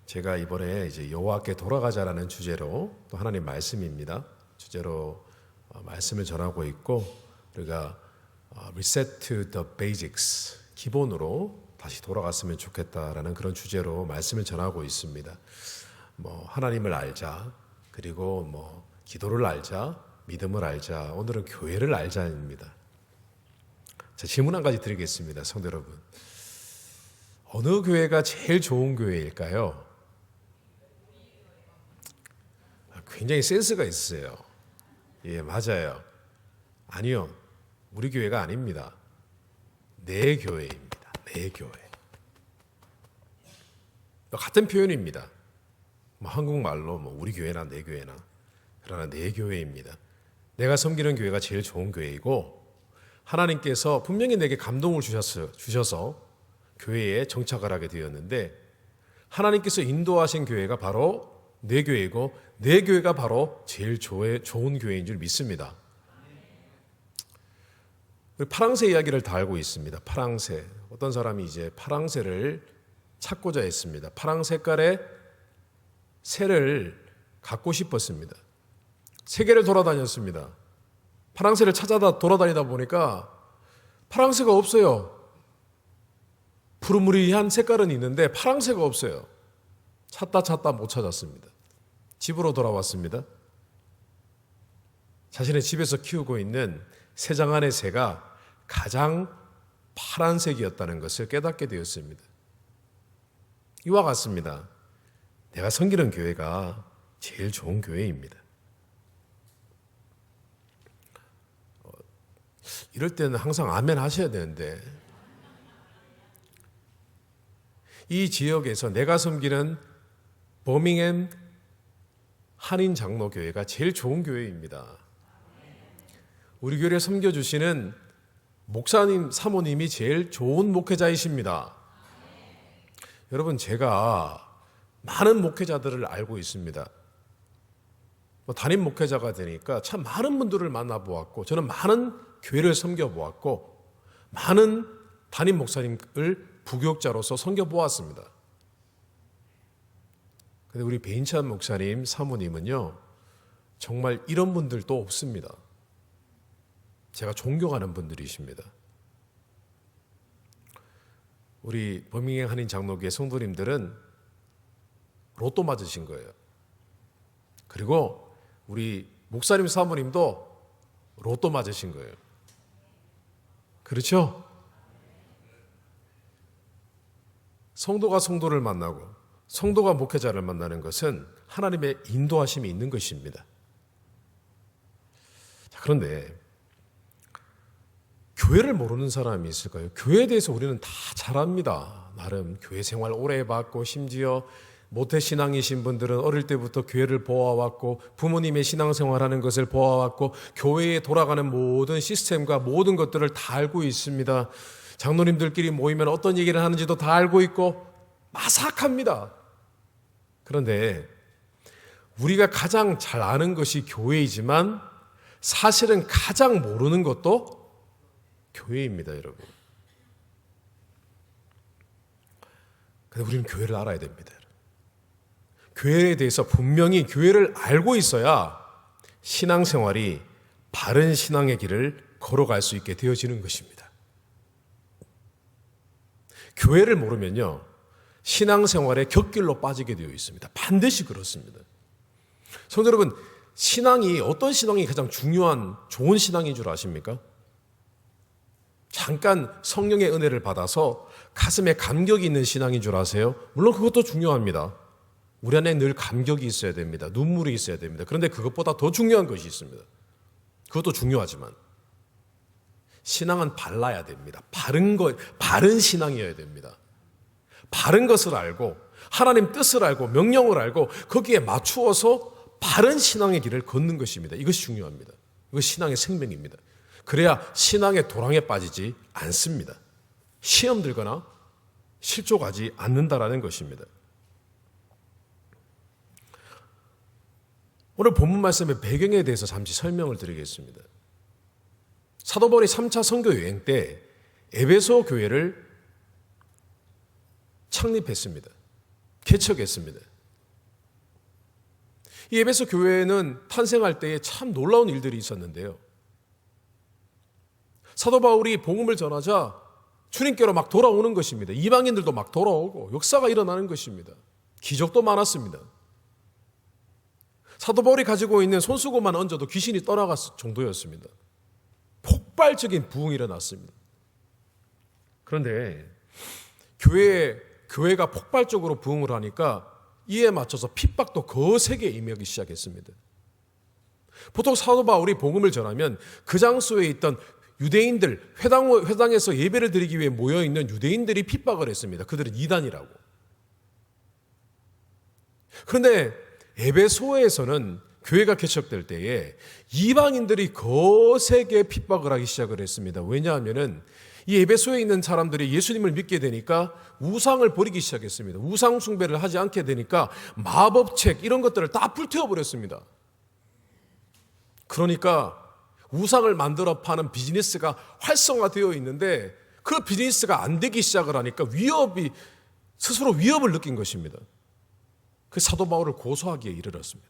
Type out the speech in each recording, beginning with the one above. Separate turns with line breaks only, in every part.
제가 이번에 이제 여호와께 돌아가자라는 주제로 또 하나님 말씀입니다. 주제로 말씀을 전하고 있고, 우리가 Reset to the Basics, 기본으로 다시 돌아갔으면 좋겠다라는 그런 주제로 말씀을 전하고 있습니다. 하나님을 알자, 그리고 기도를 알자, 믿음을 알자, 오늘은 교회를 알자입니다. 자, 질문 한 가지 드리겠습니다, 성도 여러분. 어느 교회가 제일 좋은 교회일까요? 굉장히 센스가 있으세요. 예, 맞아요. 아니요, 우리 교회가 아닙니다. 내 교회입니다. 내 교회. 같은 표현입니다. 한국말로 우리 교회나 내 교회나, 그러나 내 교회입니다. 내가 섬기는 교회가 제일 좋은 교회이고, 하나님께서 분명히 내게 감동을 주셔서 교회에 정착을 하게 되었는데, 하나님께서 인도하신 교회가 바로 내 교회이고, 내 교회가 바로 제일 좋은 교회인 줄 믿습니다. 파랑새 이야기를 다 알고 있습니다. 파랑새. 어떤 사람이 이제 파랑새를 찾고자 했습니다. 파랑 색깔의 새를 갖고 싶었습니다. 세계를 돌아다녔습니다. 파랑새를 찾아다 돌아다니다 보니까 파랑새가 없어요. 푸르무리한 색깔은 있는데 파랑새가 없어요. 찾다 못 찾았습니다. 집으로 돌아왔습니다. 자신의 집에서 키우고 있는 새장 안의 새가 가장 파란색이었다는 것을 깨닫게 되었습니다. 이와 같습니다. 내가 섬기는 교회가 제일 좋은 교회입니다. 이럴 때는 항상 아멘 하셔야 되는데, 이 지역에서 내가 섬기는 버밍햄 한인 장로교회가 제일 좋은 교회입니다. 우리 교회를 섬겨주시는 목사님, 사모님이 제일 좋은 목회자이십니다. 여러분, 제가 많은 목회자들을 알고 있습니다. 담임 목회자가 되니까 참 많은 분들을 만나보았고, 저는 많은 교회를 섬겨보았고, 많은 담임 목사님을 부교육자로서 섬겨보았습니다. 근데 우리 배인찬 목사님, 사모님은요, 정말 이런 분들도 없습니다. 제가 존경하는 분들이십니다. 우리 버밍햄 한인 장로교회 성도님들은 로또 맞으신 거예요. 그리고 우리 목사님, 사모님도 로또 맞으신 거예요. 그렇죠? 성도가 성도를 만나고 성도가 목회자를 만나는 것은 하나님의 인도하심이 있는 것입니다. 자, 그런데 교회를 모르는 사람이 있을까요? 교회에 대해서 우리는 다 잘 압니다. 나름 교회 생활 오래 해봤고, 심지어 모태신앙이신 분들은 어릴 때부터 교회를 보아왔고, 부모님의 신앙생활하는 것을 보아왔고, 교회에 돌아가는 모든 시스템과 모든 것들을 다 알고 있습니다. 장로님들끼리 모이면 어떤 얘기를 하는지도 다 알고 있고 마삭합니다. 그런데 우리가 가장 잘 아는 것이 교회이지만 사실은 가장 모르는 것도 교회입니다, 여러분. 근데 우리는 교회를 알아야 됩니다. 교회에 대해서 분명히 교회를 알고 있어야 신앙생활이 바른 신앙의 길을 걸어갈 수 있게 되어지는 것입니다. 교회를 모르면요, 신앙생활의 곁길로 빠지게 되어 있습니다. 반드시 그렇습니다. 성도 여러분, 어떤 신앙이 가장 중요한 좋은 신앙인 줄 아십니까? 잠깐 성령의 은혜를 받아서 가슴에 감격이 있는 신앙인 줄 아세요? 물론 그것도 중요합니다. 우리 안에 늘 감격이 있어야 됩니다. 눈물이 있어야 됩니다. 그런데 그것보다 더 중요한 것이 있습니다. 그것도 중요하지만 신앙은 발라야 됩니다. 바른 신앙이어야 됩니다. 바른 것을 알고, 하나님 뜻을 알고, 명령을 알고, 거기에 맞추어서 바른 신앙의 길을 걷는 것입니다. 이것이 중요합니다. 이것이 신앙의 생명입니다. 그래야 신앙의 도랑에 빠지지 않습니다. 시험 들거나 실족하지 않는다라는 것입니다. 오늘 본문 말씀의 배경에 대해서 잠시 설명을 드리겠습니다. 사도 바울이 3차 선교 여행 때 에베소 교회를 창립했습니다. 개척했습니다. 이 에베소 교회는 탄생할 때에 참 놀라운 일들이 있었는데요. 사도 바울이 복음을 전하자 주님께로 막 돌아오는 것입니다. 이방인들도 막 돌아오고 역사가 일어나는 것입니다. 기적도 많았습니다. 사도 바울이 가지고 있는 손수건만 얹어도 귀신이 떠나갔을 정도였습니다. 폭발적인 부흥이 일어났습니다. 그런데 교회가 폭발적으로 부흥을 하니까 이에 맞춰서 핍박도 거세게 임하기 시작했습니다. 보통 사도 바울이 복음을 전하면 그 장소에 있던 유대인들, 회당에서 예배를 드리기 위해 모여있는 유대인들이 핍박을 했습니다. 그들은 이단이라고. 그런데 에베소에서는 교회가 개척될 때에 이방인들이 거세게 핍박을 하기 시작을 했습니다. 왜냐하면 이 에베소에 있는 사람들이 예수님을 믿게 되니까 우상을 버리기 시작했습니다. 우상 숭배를 하지 않게 되니까 마법책 이런 것들을 다 불태워버렸습니다. 그러니까 우상을 만들어 파는 비즈니스가 활성화되어 있는데 그 비즈니스가 안 되기 시작을 하니까 스스로 위협을 느낀 것입니다. 그 사도 바울을 고소하기에 이르렀습니다.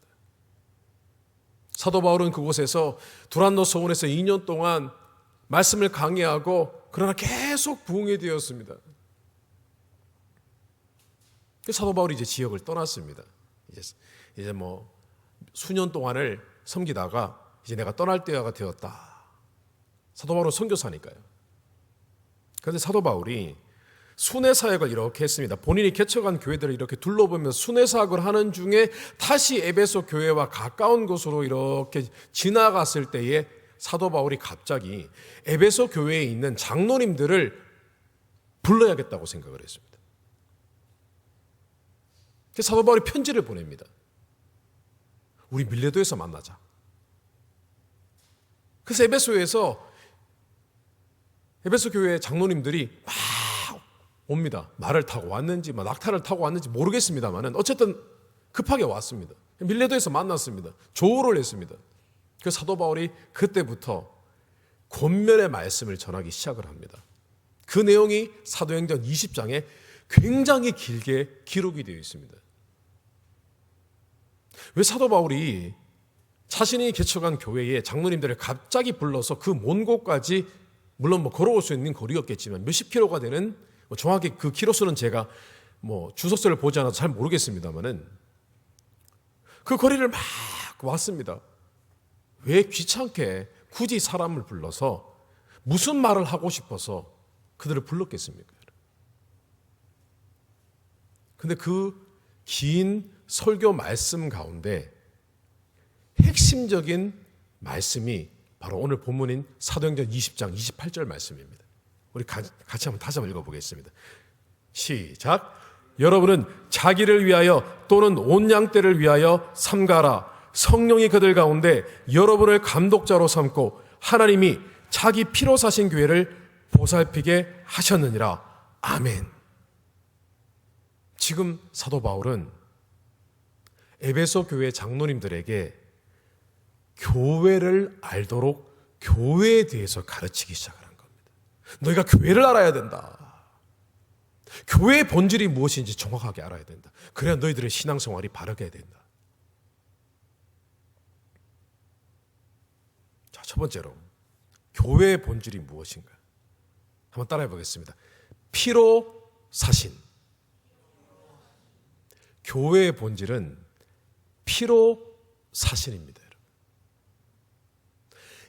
사도 바울은 그곳에서 두란노 서원에서 2년 동안 말씀을 강해하고 그러나 계속 부흥이 되었습니다. 사도 바울이 이제 지역을 떠났습니다. 이제 뭐 수년 동안을 섬기다가 이제 내가 떠날 때가 되었다. 사도 바울은 선교사니까요. 그런데 사도 바울이 순회 사역을 이렇게 했습니다. 본인이 개척한 교회들을 이렇게 둘러보면서 순회 사역을 하는 중에 다시 에베소 교회와 가까운 곳으로 이렇게 지나갔을 때에 사도 바울이 갑자기 에베소 교회에 있는 장로님들을 불러야겠다고 생각을 했습니다. 그래서 사도 바울이 편지를 보냅니다. 우리 밀레도에서 만나자. 그래서 에베소 교회 장로님들이 막 옵니다. 말을 타고 왔는지 낙타를 타고 왔는지 모르겠습니다만은 어쨌든 급하게 왔습니다. 밀레도에서 만났습니다. 조우를 했습니다. 그 사도 바울이 그때부터 권면의 말씀을 전하기 시작을 합니다. 그 내용이 사도행전 20장에 굉장히 길게 기록이 되어 있습니다. 왜 사도 바울이 자신이 개척한 교회에 장로님들을 갑자기 불러서 그 먼 곳까지 물론 걸어올 수 있는 거리였겠지만 몇십 킬로가 되는 정확히 그 키로수는 제가 주석서를 보지 않아서 잘 모르겠습니다만은 그 거리를 막 왔습니다. 왜 귀찮게 굳이 사람을 불러서 무슨 말을 하고 싶어서 그들을 불렀겠습니까? 근데 그 긴 설교 말씀 가운데 핵심적인 말씀이 바로 오늘 본문인 사도행전 20장 28절 말씀입니다. 우리 같이 한번 다시 한번 읽어보겠습니다. 시작. 여러분은 자기를 위하여 또는 온 양떼를 위하여 삼가라. 성령이 그들 가운데 여러분을 감독자로 삼고 하나님이 자기 피로 사신 교회를 보살피게 하셨느니라. 아멘. 지금 사도 바울은 에베소 교회 장로님들에게 교회를 알도록 교회에 대해서 가르치기 시작을 한 겁니다. 너희가 교회를 알아야 된다. 교회의 본질이 무엇인지 정확하게 알아야 된다. 그래야 너희들의 신앙생활이 바르게 된다. 자, 첫 번째로 교회의 본질이 무엇인가? 한번 따라해 보겠습니다. 피로 사신. 교회의 본질은 피로 사신입니다.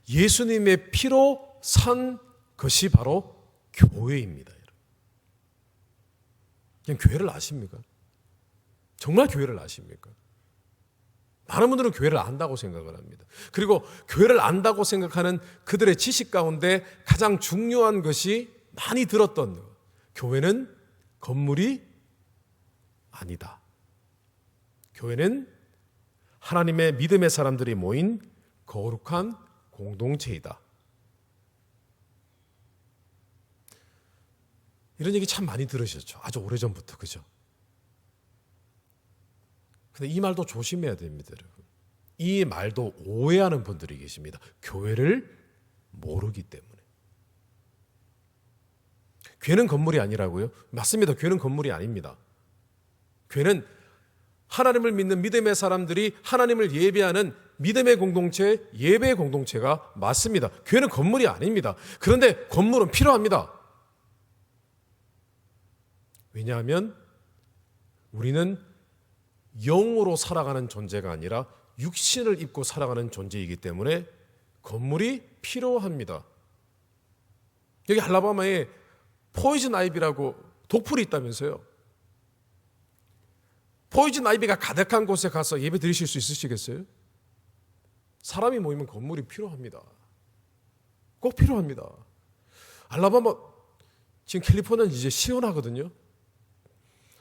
예수님의 피로 산 것이 바로 교회입니다. 그냥 교회를 아십니까? 정말 교회를 아십니까? 많은 분들은 교회를 안다고 생각을 합니다. 그리고 교회를 안다고 생각하는 그들의 지식 가운데 가장 중요한 것이 많이 들었던 것. 교회는 건물이 아니다. 교회는 하나님의 믿음의 사람들이 모인 거룩한 공동체이다. 이런 얘기 참 많이 들으셨죠. 아주 오래전부터. 그죠? 근데 이 말도 조심해야 됩니다, 여러분. 이 말도 오해하는 분들이 계십니다. 교회를 모르기 때문에. 교회는 건물이 아니라고요? 맞습니다. 교회는 건물이 아닙니다. 교회는 하나님을 믿는 믿음의 사람들이 하나님을 예배하는 믿음의 공동체, 예배의 공동체가 맞습니다. 교회는 건물이 아닙니다. 그런데 건물은 필요합니다. 왜냐하면 우리는 영으로 살아가는 존재가 아니라 육신을 입고 살아가는 존재이기 때문에 건물이 필요합니다. 여기 알라바마에 포이즌 아이비라고 독풀이 있다면서요. 포이즌 아이비가 가득한 곳에 가서 예배 드리실 수 있으시겠어요? 사람이 모이면 건물이 필요합니다. 꼭 필요합니다. 알라바마, 지금 캘리포니아는 이제 시원하거든요.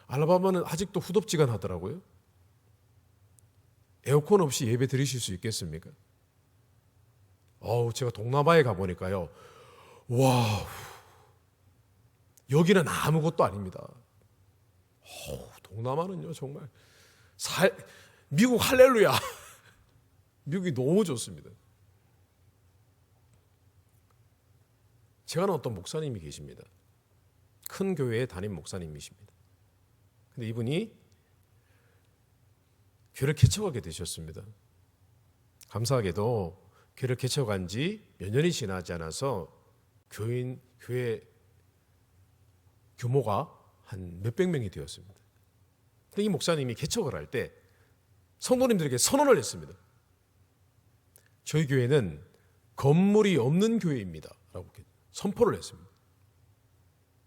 알라바마는 아직도 후덥지근하더라고요. 에어컨 없이 예배 드리실 수 있겠습니까? 제가 동남아에 가보니까요. 와, 여기는 아무것도 아닙니다. 동남아는요, 정말. 미국 할렐루야. 미국이 너무 좋습니다. 제가 아는 어떤 목사님이 계십니다. 큰 교회의 담임 목사님이십니다. 근데 이분이 교회를 개척하게 되셨습니다. 감사하게도 교회를 개척한 지 몇 년이 지나지 않아서 교회 규모가 한 몇백 명이 되었습니다. 근데 이 목사님이 개척을 할 때 성도님들에게 선언을 했습니다. 저희 교회는 건물이 없는 교회입니다. 라고 선포를 했습니다.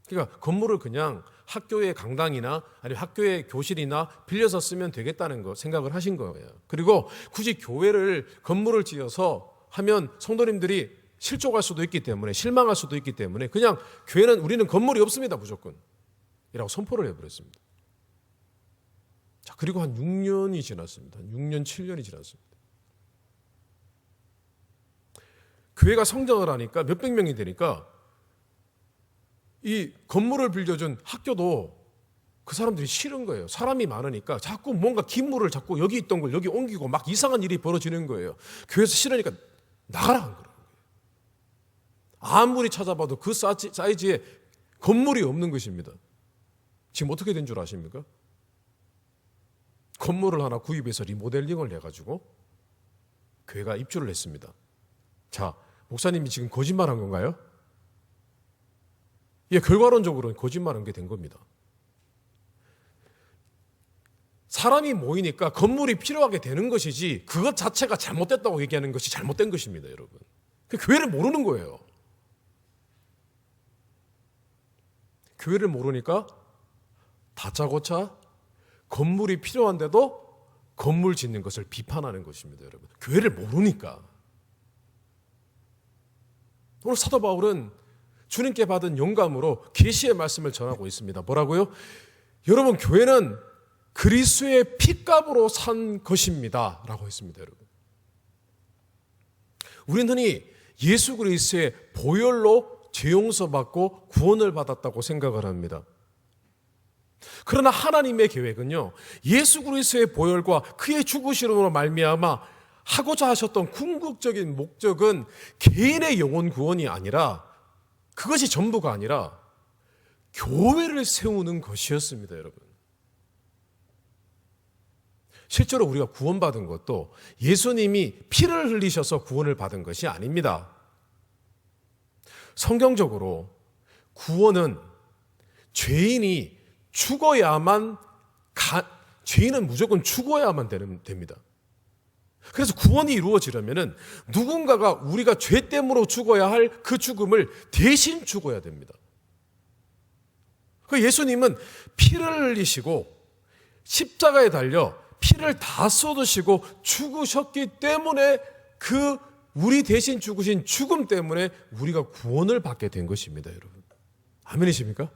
그러니까 건물을 그냥 학교의 강당이나 아니면 학교의 교실이나 빌려서 쓰면 되겠다는 거 생각을 하신 거예요. 그리고 굳이 교회를 건물을 지어서 하면 성도님들이 실족할 수도 있기 때문에 실망할 수도 있기 때문에 그냥 교회는 우리는 건물이 없습니다. 무조건. 이라고 선포를 해버렸습니다. 자, 그리고 한 6년이 지났습니다. 한 6년, 7년이 지났습니다. 교회가 성장을 하니까 몇백 명이 되니까 이 건물을 빌려준 학교도 그 사람들이 싫은 거예요. 사람이 많으니까 자꾸 뭔가 기물을 자꾸 여기 있던 걸 여기 옮기고 막 이상한 일이 벌어지는 거예요. 교회에서 싫으니까 나가라 한 거예요. 아무리 찾아봐도 그 사이즈에 건물이 없는 것입니다. 지금 어떻게 된 줄 아십니까? 건물을 하나 구입해서 리모델링을 해가지고 교회가 입주를 했습니다. 자, 목사님이 지금 거짓말한 건가요? 예, 결과론적으로는 거짓말한 게 된 겁니다. 사람이 모이니까 건물이 필요하게 되는 것이지 그것 자체가 잘못됐다고 얘기하는 것이 잘못된 것입니다, 여러분. 교회를 모르는 거예요. 교회를 모르니까 다짜고짜 건물이 필요한데도 건물 짓는 것을 비판하는 것입니다, 여러분. 교회를 모르니까. 오늘 사도 바울은 주님께 받은 영감으로 계시의 말씀을 전하고 있습니다. 뭐라고요? 여러분, 교회는 그리스도의 핏값으로 산 것입니다. 라고 했습니다, 여러분. 우리는 흔히 예수 그리스도의 보혈로 죄 용서받고 구원을 받았다고 생각을 합니다. 그러나 하나님의 계획은요, 예수 그리스도의 보혈과 그의 죽으심으로 말미암아 하고자 하셨던 궁극적인 목적은 개인의 영혼 구원이 아니라, 그것이 전부가 아니라 교회를 세우는 것이었습니다, 여러분. 실제로 우리가 구원받은 것도 예수님이 피를 흘리셔서 구원을 받은 것이 아닙니다. 성경적으로 구원은 죄인은 무조건 죽어야만 됩니다. 그래서 구원이 이루어지려면 누군가가 우리가 죄 때문에 죽어야 할 그 죽음을 대신 죽어야 됩니다. 예수님은 피를 흘리시고 십자가에 달려 피를 다 쏟으시고 죽으셨기 때문에 그 우리 대신 죽으신 죽음 때문에 우리가 구원을 받게 된 것입니다, 여러분. 아멘이십니까?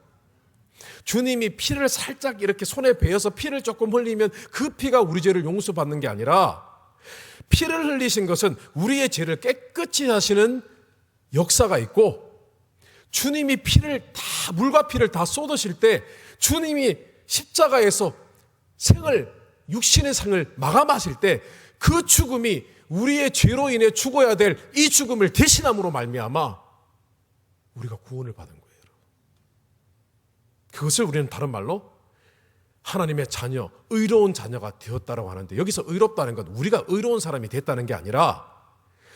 주님이 피를 살짝 이렇게 손에 베어서 피를 조금 흘리면 그 피가 우리 죄를 용서받는 게 아니라 피를 흘리신 것은 우리의 죄를 깨끗이 하시는 역사가 있고, 주님이 물과 피를 다 쏟으실 때 주님이 십자가에서 육신의 생을 마감하실 때 그 죽음이 우리의 죄로 인해 죽어야 될 이 죽음을 대신함으로 말미암아 우리가 구원을 받은 거예요. 그것을 우리는 다른 말로 하나님의 자녀, 의로운 자녀가 되었다라고 하는데, 여기서 의롭다는 건 우리가 의로운 사람이 됐다는 게 아니라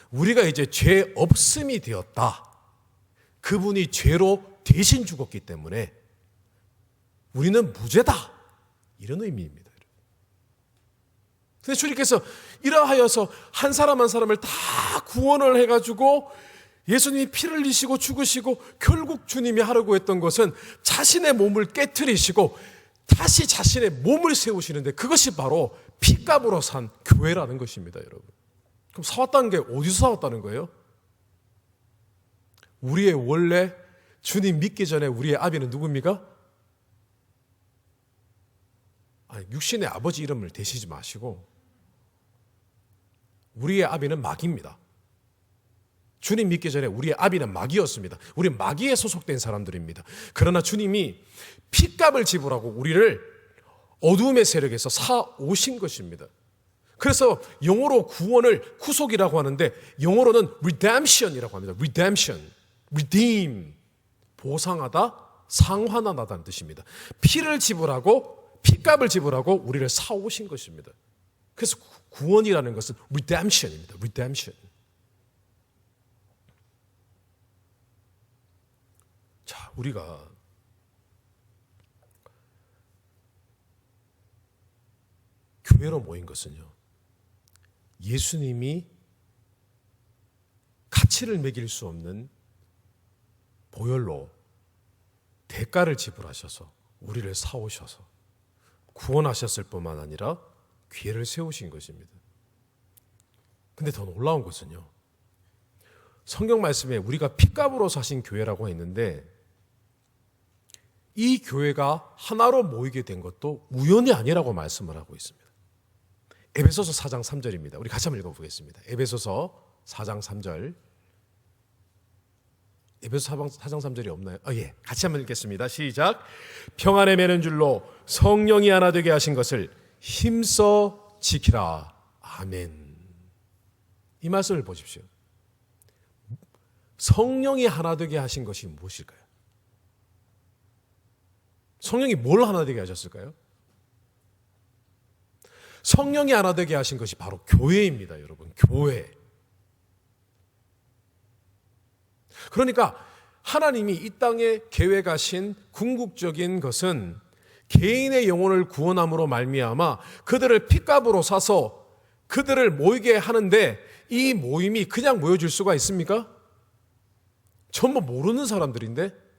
우리가 이제 죄 없음이 되었다. 그분이 죄로 대신 죽었기 때문에 우리는 무죄다. 이런 의미입니다. 근데 주님께서 이러하여서 한 사람 한 사람을 다 구원을 해가지고 예수님이 피를 흘리시고 죽으시고, 결국 주님이 하려고 했던 것은 자신의 몸을 깨트리시고 다시 자신의 몸을 세우시는데, 그것이 바로 피값으로 산 교회라는 것입니다, 여러분. 그럼 사왔다는 게 어디서 사왔다는 거예요? 우리의 원래 주님 믿기 전에 우리의 아비는 누굽니까? 아니, 육신의 아버지 이름을 대시지 마시고 우리의 아비는 마귀입니다. 주님 믿기 전에 우리의 아비는 마귀였습니다. 우리 마귀에 소속된 사람들입니다. 그러나 주님이 피값을 지불하고 우리를 어두움의 세력에서 사오신 것입니다. 그래서 영어로 구원을 구속이라고 하는데, 영어로는 redemption이라고 합니다. redemption, redeem, 보상하다, 상환하다는 뜻입니다. 피를 지불하고 피값을 지불하고 우리를 사오신 것입니다. 그래서 구원이라는 것은 redemption입니다. redemption. 자, 우리가 교회로 모인 것은요, 예수님이 가치를 매길 수 없는 보혈로 대가를 지불하셔서 우리를 사오셔서 구원하셨을 뿐만 아니라 기회를 세우신 것입니다. 근데 더 놀라운 것은요, 성경 말씀에 우리가 피값으로 사신 교회라고 했는데, 이 교회가 하나로 모이게 된 것도 우연이 아니라고 말씀을 하고 있습니다. 에베소서 4장 3절입니다. 우리 같이 한번 읽어보겠습니다. 에베소서 4장 3절. 에베소 4장 3절이 없나요? 예, 같이 한번 읽겠습니다. 시작. 평안에 매는 줄로 성령이 하나 되게 하신 것을 힘써 지키라. 아멘. 이 말씀을 보십시오. 성령이 하나 되게 하신 것이 무엇일까요? 성령이 뭘 하나 되게 하셨을까요? 성령이 하나 되게 하신 것이 바로 교회입니다, 여러분. 교회. 그러니까 하나님이 이 땅에 계획하신 궁극적인 것은 개인의 영혼을 구원함으로 말미암아 그들을 피값으로 사서 그들을 모이게 하는데, 이 모임이 그냥 모여질 수가 있습니까? 전부 모르는 사람들인데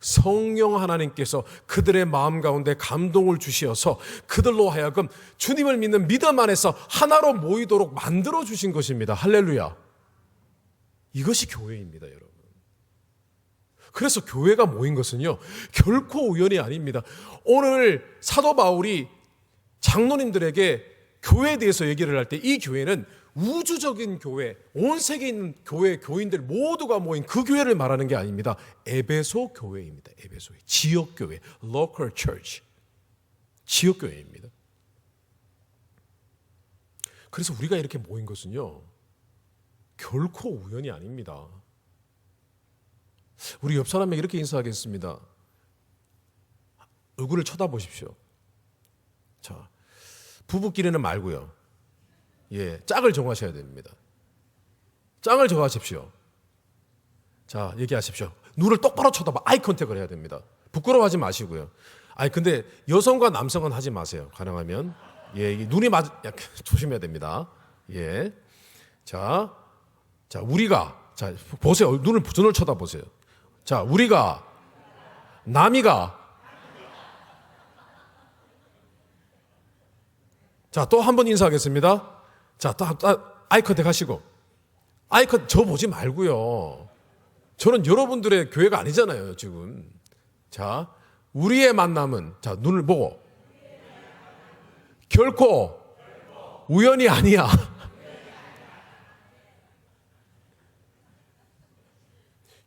성령 하나님께서 그들의 마음 가운데 감동을 주시어서 그들로 하여금 주님을 믿는 믿음 안에서 하나로 모이도록 만들어 주신 것입니다. 할렐루야. 이것이 교회입니다, 여러분. 그래서 교회가 모인 것은요, 결코 우연이 아닙니다. 오늘 사도 바울이 장로님들에게 교회에 대해서 얘기를 할 때, 이 교회는 우주적인 교회, 온 세계에 있는 교회, 교인들 모두가 모인 그 교회를 말하는 게 아닙니다. 에베소 교회입니다. 에베소 지역 교회, local church, 지역 교회입니다. 그래서 우리가 이렇게 모인 것은요, 결코 우연이 아닙니다. 우리 옆 사람에게 이렇게 인사하겠습니다. 얼굴을 쳐다보십시오. 자, 부부끼리는 말고요. 예, 짝을 정하셔야 됩니다. 짝을 정하십시오. 자, 얘기하십시오. 눈을 똑바로 쳐다봐. 아이 컨택을 해야 됩니다. 부끄러워하지 마시고요. 아니, 근데 여성과 남성은 하지 마세요. 가능하면. 예, 눈이 조심해야 됩니다. 예. 자, 우리가, 자, 보세요. 눈을 쳐다보세요. 자, 우리가, 남이가, 자, 또 한 번 인사하겠습니다. 자, 또 아이 컨택 하시고. 저 보지 말고요. 저는 여러분들의 교회가 아니잖아요, 지금. 자, 우리의 만남은, 자, 눈을 보고. 결코 우연이 아니야.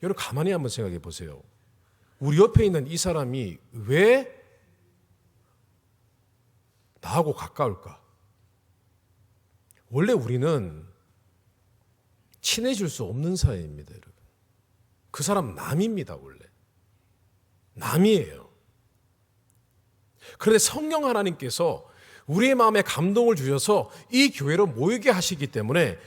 여러분, 가만히 한번 생각해 보세요. 우리 옆에 있는 이 사람이 왜 나하고 가까울까? 원래 우리는 친해질 수 없는 사이입니다, 여러분. 그 사람 남입니다, 원래. 남이에요. 그런데 성령 하나님께서 우리의 마음에 감동을 주셔서 이 교회로 모이게 하시기 때문에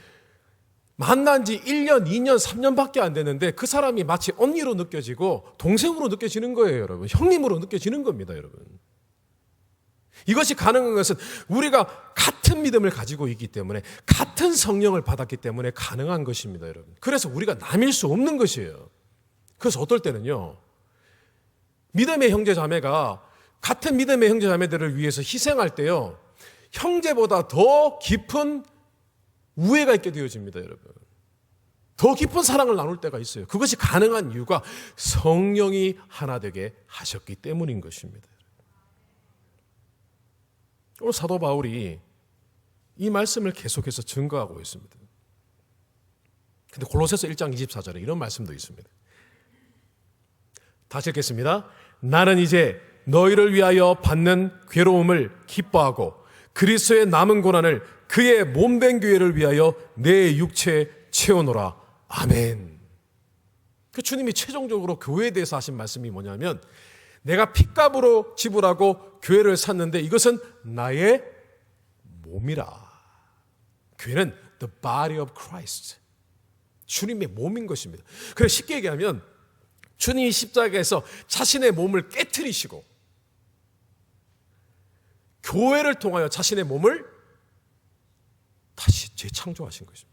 만난 지 1년, 2년, 3년밖에 안 됐는데 그 사람이 마치 언니로 느껴지고 동생으로 느껴지는 거예요, 여러분. 형님으로 느껴지는 겁니다, 여러분. 이것이 가능한 것은 우리가 같은 믿음을 가지고 있기 때문에, 같은 성령을 받았기 때문에 가능한 것입니다, 여러분. 그래서 우리가 남일 수 없는 것이에요. 그래서 어떨 때는요, 믿음의 형제 자매가 같은 믿음의 형제 자매들을 위해서 희생할 때요, 형제보다 더 깊은 우애가 있게 되어집니다, 여러분. 더 깊은 사랑을 나눌 때가 있어요. 그것이 가능한 이유가 성령이 하나 되게 하셨기 때문인 것입니다. 오늘 사도 바울이 이 말씀을 계속해서 증거하고 있습니다. 근데 골로새서 1장 24절에 이런 말씀도 있습니다. 다시 읽겠습니다. 나는 이제 너희를 위하여 받는 괴로움을 기뻐하고 그리스도의 남은 고난을 그의 몸된 교회를 위하여 내 육체에 채워노라. 아멘. 그 주님이 최종적으로 교회에 대해서 하신 말씀이 뭐냐면, 내가 핏값으로 지불하고 교회를 샀는데 이것은 나의 몸이라. 교회는 the body of Christ. 주님의 몸인 것입니다. 그래서 쉽게 얘기하면 주님이 십자가에서 자신의 몸을 깨트리시고 교회를 통하여 자신의 몸을 다시 재창조하신 것입니다.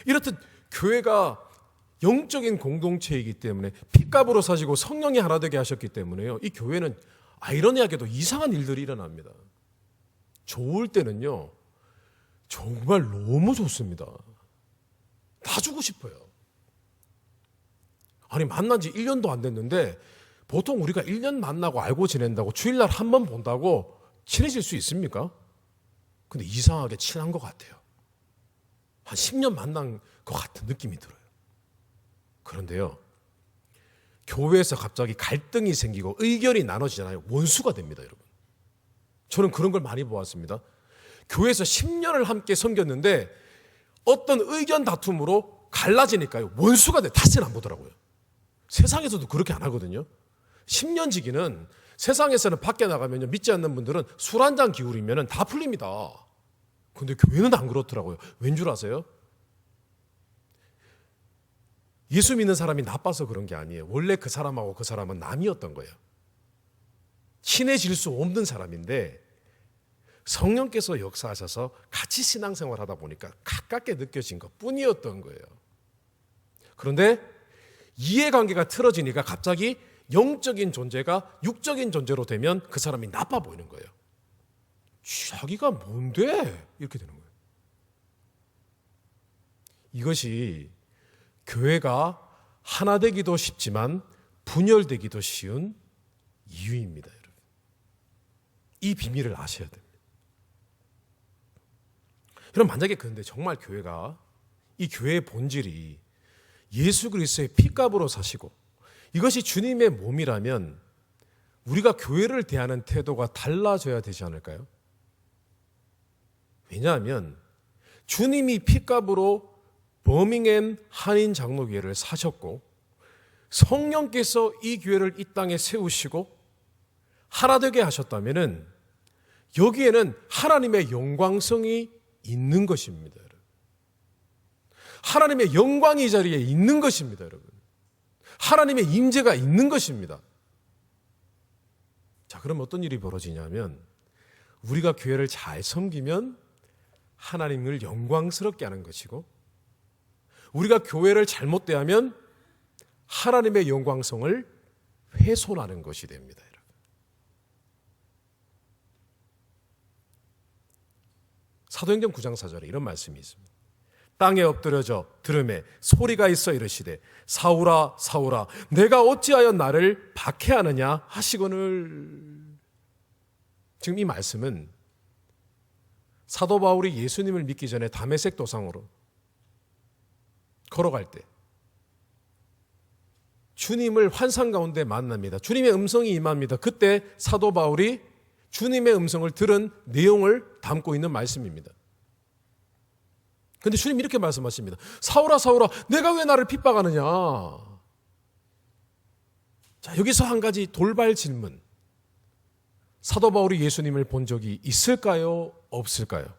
이렇듯 교회가 영적인 공동체이기 때문에 핏값으로 사시고 성령이 하나 되게 하셨기 때문에요, 이 교회는 아이러니하게도 이상한 일들이 일어납니다. 좋을 때는요 정말 너무 좋습니다. 다 주고 싶어요. 아니, 만난 지 1년도 안 됐는데 보통 우리가 1년 만나고 알고 지낸다고 주일날 한 번 본다고 친해질 수 있습니까? 근데 이상하게 친한 것 같아요. 한 10년 만난 것 같은 느낌이 들어요. 그런데요, 교회에서 갑자기 갈등이 생기고 의견이 나눠지잖아요. 원수가 됩니다, 여러분. 저는 그런 걸 많이 보았습니다. 교회에서 10년을 함께 섬겼는데 어떤 의견 다툼으로 갈라지니까요, 원수가 돼. 다시는 안 보더라고요. 세상에서도 그렇게 안 하거든요. 10년 지기는 세상에서는 밖에 나가면 믿지 않는 분들은 술 한 잔 기울이면 다 풀립니다. 근데 교회는 안 그렇더라고요. 왠 줄 아세요? 예수 믿는 사람이 나빠서 그런 게 아니에요. 원래 그 사람하고 그 사람은 남이었던 거예요. 친해질 수 없는 사람인데 성령께서 역사하셔서 같이 신앙생활 하다 보니까 가깝게 느껴진 것 뿐이었던 거예요. 그런데 이해관계가 틀어지니까 갑자기 영적인 존재가 육적인 존재로 되면 그 사람이 나빠 보이는 거예요. 자기가 뭔데? 이렇게 되는 거예요. 이것이 교회가 하나 되기도 쉽지만 분열되기도 쉬운 이유입니다, 여러분. 이 비밀을 아셔야 됩니다. 그럼 만약에 그런데 정말 교회가, 이 교회의 본질이 예수 그리스도의 피값으로 사시고 이것이 주님의 몸이라면 우리가 교회를 대하는 태도가 달라져야 되지 않을까요? 왜냐하면 주님이 피값으로 버밍햄 한인 장로교회를 사셨고 성령께서 이 교회를 이 땅에 세우시고 하나 되게 하셨다면 여기에는 하나님의 영광성이 있는 것입니다, 여러분. 하나님의 영광이 이 자리에 있는 것입니다, 여러분. 하나님의 임재가 있는 것입니다. 자, 그럼 어떤 일이 벌어지냐면 우리가 교회를 잘 섬기면 하나님을 영광스럽게 하는 것이고 우리가 교회를 잘못 대하면 하나님의 영광성을 훼손하는 것이 됩니다, 여러분. 사도행전 9장 4절에 이런 말씀이 있습니다. 땅에 엎드려져 들음에 소리가 있어 이르시되 사울아 사울아 내가 어찌하여 나를 박해하느냐 하시거늘. 지금 이 말씀은 사도 바울이 예수님을 믿기 전에 다메섹 도상으로 걸어갈 때 주님을 환상 가운데 만납니다. 주님의 음성이 임합니다. 그때 사도 바울이 주님의 음성을 들은 내용을 담고 있는 말씀입니다. 그런데 주님이 이렇게 말씀하십니다. 사울아 사울아 내가 왜 나를 핍박하느냐. 자, 여기서 한 가지 돌발 질문. 사도 바울이 예수님을 본 적이 있을까요? 없을까요?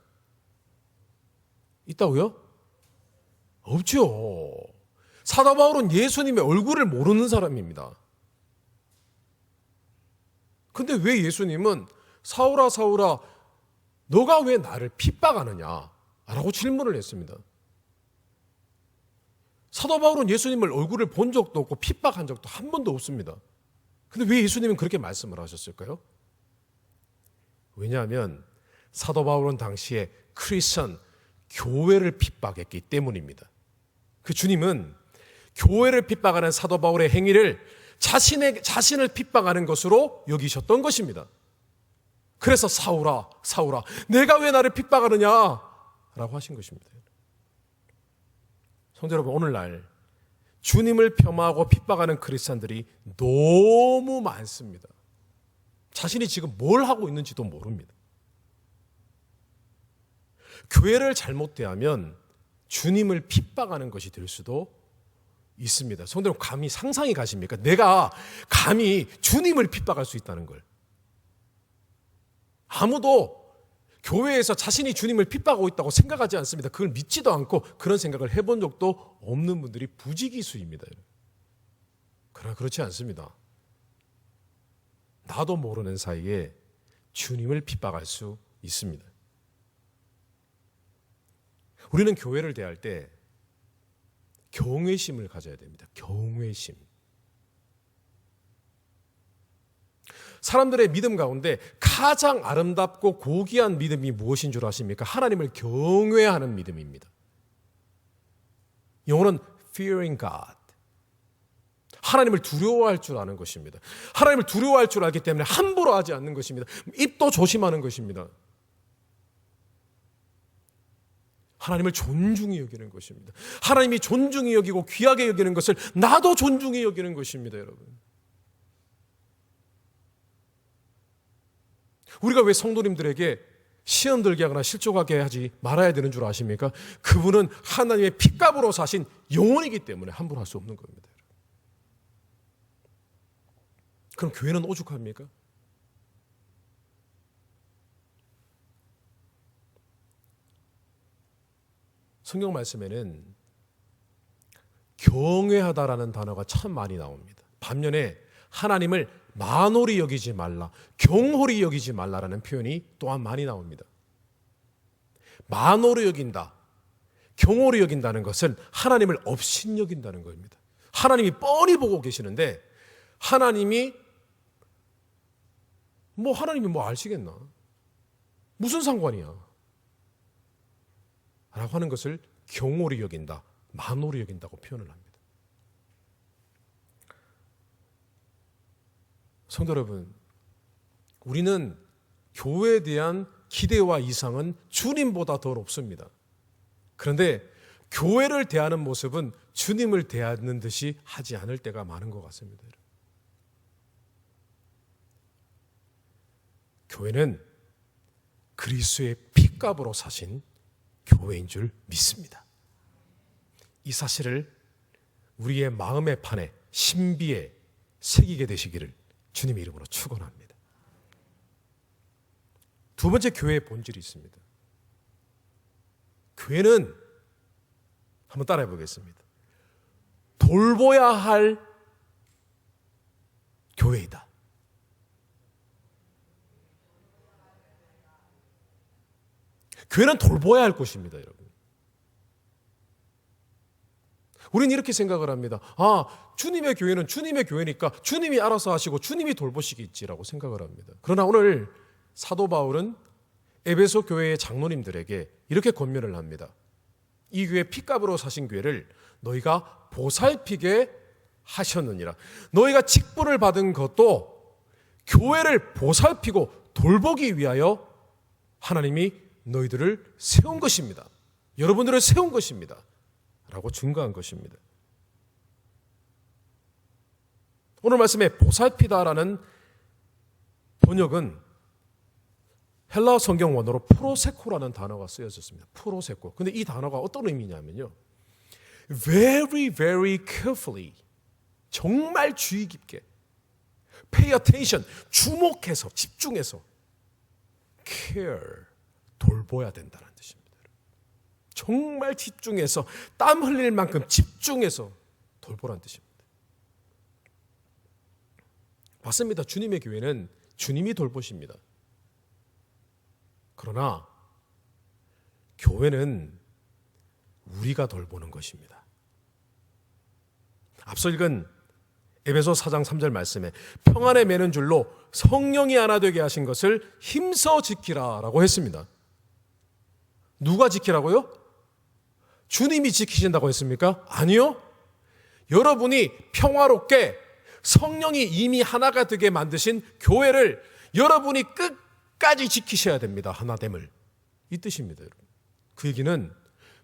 있다고요? 없죠. 사도 바울은 예수님의 얼굴을 모르는 사람입니다. 근데 왜 예수님은 사울아 사울아 너가 왜 나를 핍박하느냐? 라고 질문을 했습니다. 사도 바울은 예수님을 얼굴을 본 적도 없고 핍박한 적도 한 번도 없습니다. 근데 왜 예수님은 그렇게 말씀을 하셨을까요? 왜냐하면 사도 바울은 당시에 크리스천 교회를 핍박했기 때문입니다. 그 주님은 교회를 핍박하는 사도 바울의 행위를 자신을 핍박하는 것으로 여기셨던 것입니다. 그래서 사울아 사울아 내가 왜 나를 핍박하느냐 라고 하신 것입니다. 성도 여러분, 오늘날 주님을 폄하하고 핍박하는 크리스찬들이 너무 많습니다. 자신이 지금 뭘 하고 있는지도 모릅니다. 교회를 잘못 대하면 주님을 핍박하는 것이 될 수도 있습니다. 성도 여러분, 감히 상상이 가십니까? 내가 감히 주님을 핍박할 수 있다는 걸. 아무도 교회에서 자신이 주님을 핍박하고 있다고 생각하지 않습니다. 그걸 믿지도 않고 그런 생각을 해본 적도 없는 분들이 부지기수입니다. 그러나 그렇지 않습니다. 나도 모르는 사이에 주님을 핍박할 수 있습니다. 우리는 교회를 대할 때 경외심을 가져야 됩니다. 경외심. 사람들의 믿음 가운데 가장 아름답고 고귀한 믿음이 무엇인 줄 아십니까? 하나님을 경외하는 믿음입니다. 영어는 fearing God. 하나님을 두려워할 줄 아는 것입니다. 하나님을 두려워할 줄 알기 때문에 함부로 하지 않는 것입니다. 입도 조심하는 것입니다. 하나님을 존중히 여기는 것입니다. 하나님이 존중히 여기고 귀하게 여기는 것을 나도 존중히 여기는 것입니다, 여러분. 우리가 왜 성도님들에게 시험 들게 하거나 실족하게 하지 말아야 되는 줄 아십니까? 그분은 하나님의 핏값으로 사신 영혼이기 때문에 함부로 할 수 없는 겁니다. 그럼 교회는 오죽합니까? 성경 말씀에는 경외하다라는 단어가 참 많이 나옵니다. 반면에 하나님을 만홀히 여기지 말라, 경홀히 여기지 말라라는 표현이 또한 많이 나옵니다. 만홀히 여긴다, 경홀히 여긴다는 것은 하나님을 업신여긴다는 겁니다. 하나님이 뻔히 보고 계시는데 하나님이 뭐 아시겠나? 무슨 상관이야? 라고 하는 것을 경홀히 여긴다, 만홀히 여긴다고 표현을 합니다. 성도 여러분, 우리는 교회에 대한 기대와 이상은 주님보다 더 높습니다. 그런데 교회를 대하는 모습은 주님을 대하는 듯이 하지 않을 때가 많은 것 같습니다. 교회는 그리스도의 핏값으로 사신 교회인 줄 믿습니다. 이 사실을 우리의 마음의 판에 신비에 새기게 되시기를 주님의 이름으로 축원합니다. 두 번째, 교회의 본질이 있습니다. 교회는 한번 따라해 보겠습니다. 돌보아야 할 교회이다. 교회는 돌보아야 할 곳입니다, 여러분. 우리는 이렇게 생각을 합니다. 주님의 교회는 주님의 교회니까 주님이 알아서 하시고 주님이 돌보시겠지라고 생각을 합니다. 그러나 오늘 사도 바울은 에베소 교회의 장로님들에게 이렇게 권면을 합니다. 이 교회 핏값으로 사신 교회를 너희가 보살피게 하셨느니라. 너희가 직분을 받은 것도 교회를 보살피고 돌보기 위하여 하나님이 너희들을 세운 것입니다. 여러분들을 세운 것입니다. 라고 증거한 것입니다. 오늘 말씀에 보살피다라는 번역은 헬라어 성경 원어로 프로세코라는 단어가 쓰여졌습니다. 프로세코. 근데 이 단어가 어떤 의미냐면요, very, very carefully, 정말 주의 깊게, pay attention, 주목해서, 집중해서 care, 돌봐야 된다는 뜻입니다. 정말 집중해서 땀 흘릴 만큼 집중해서 돌보라는 뜻입니다. 맞습니다. 주님의 교회는 주님이 돌보십니다. 그러나 교회는 우리가 돌보는 것입니다. 앞서 읽은 에베소 4장 3절 말씀에 평안에 매는 줄로 성령이 하나 되게 하신 것을 힘써 지키라라고 했습니다. 누가 지키라고요? 주님이 지키신다고 했습니까? 아니요. 여러분이 평화롭게 성령이 이미 하나가 되게 만드신 교회를 여러분이 끝까지 지키셔야 됩니다. 하나됨을. 이 뜻입니다. 여러분. 그 얘기는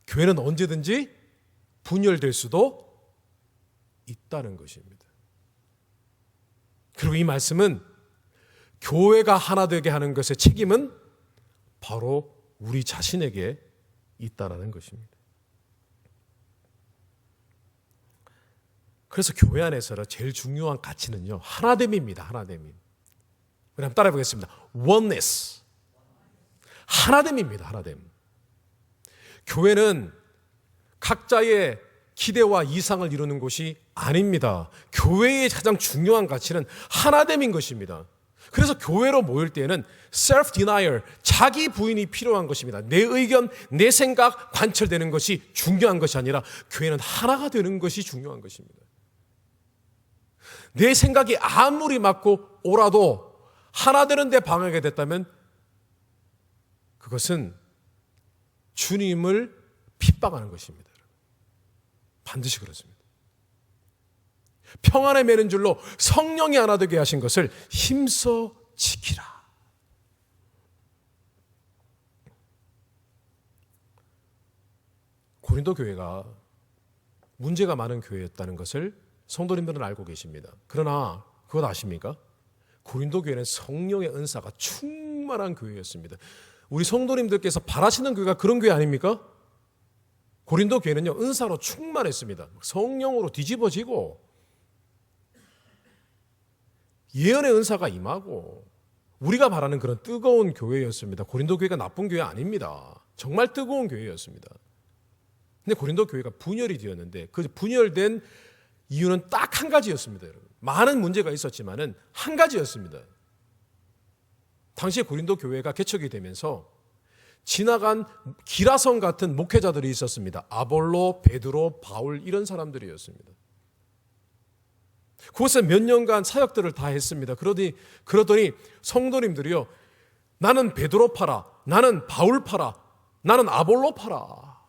교회는 언제든지 분열될 수도 있다는 것입니다. 그리고 이 말씀은 교회가 하나 되게 하는 것의 책임은 바로 우리 자신에게 있다는 것입니다. 그래서 교회 안에서 제일 중요한 가치는요, 하나됨입니다. 하나됨. 우리 한번 따라해 보겠습니다. oneness. 하나됨입니다. 하나됨. 교회는 각자의 기대와 이상을 이루는 곳이 아닙니다. 교회의 가장 중요한 가치는 하나됨인 것입니다. 그래서 교회로 모일 때에는 self-denial, 자기 부인이 필요한 것입니다. 내 의견, 내 생각 관철되는 것이 중요한 것이 아니라 교회는 하나가 되는 것이 중요한 것입니다. 내 생각이 아무리 맞고 옳아도 하나 되는데 방해가 됐다면 그것은 주님을 핍박하는 것입니다. 반드시 그렇습니다. 평안에 매는 줄로 성령이 하나 되게 하신 것을 힘써 지키라. 고린도 교회가 문제가 많은 교회였다는 것을 성도님들은 알고 계십니다. 그러나 그것 아십니까? 고린도 교회는 성령의 은사가 충만한 교회였습니다. 우리 성도님들께서 바라시는 교회가 그런 교회 아닙니까? 고린도 교회는요, 은사로 충만했습니다. 성령으로 뒤집어지고 예언의 은사가 임하고 우리가 바라는 그런 뜨거운 교회였습니다. 고린도 교회가 나쁜 교회 아닙니다. 정말 뜨거운 교회였습니다. 근데 고린도 교회가 분열이 되었는데 그 분열된 이유는 딱 한 가지였습니다. 여러분. 많은 문제가 있었지만은 한 가지였습니다. 당시에 고린도 교회가 개척이 되면서 지나간 기라성 같은 목회자들이 있었습니다. 아볼로, 베드로, 바울 이런 사람들이었습니다. 그곳에 몇 년간 사역들을 다 했습니다. 그러더니 성도님들이요, 나는 베드로 파라, 나는 바울 파라, 나는 아볼로 파라.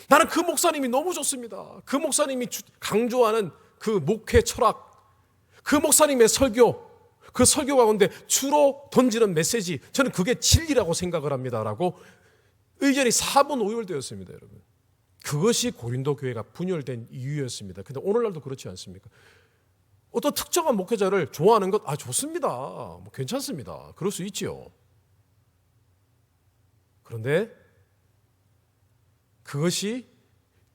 나는 그 목사님이 너무 좋습니다. 그 목사님이 강조하는 그 목회 철학, 그 목사님의 설교, 그 설교 가운데 주로 던지는 메시지, 저는 그게 진리라고 생각을 합니다라고 의견이 사분오열되었습니다. 여러분, 그것이 고린도 교회가 분열된 이유였습니다. 근데 오늘날도 그렇지 않습니까? 어떤 특정한 목회자를 좋아하는 것, 좋습니다. 뭐 괜찮습니다. 그럴 수 있지요. 그런데 그것이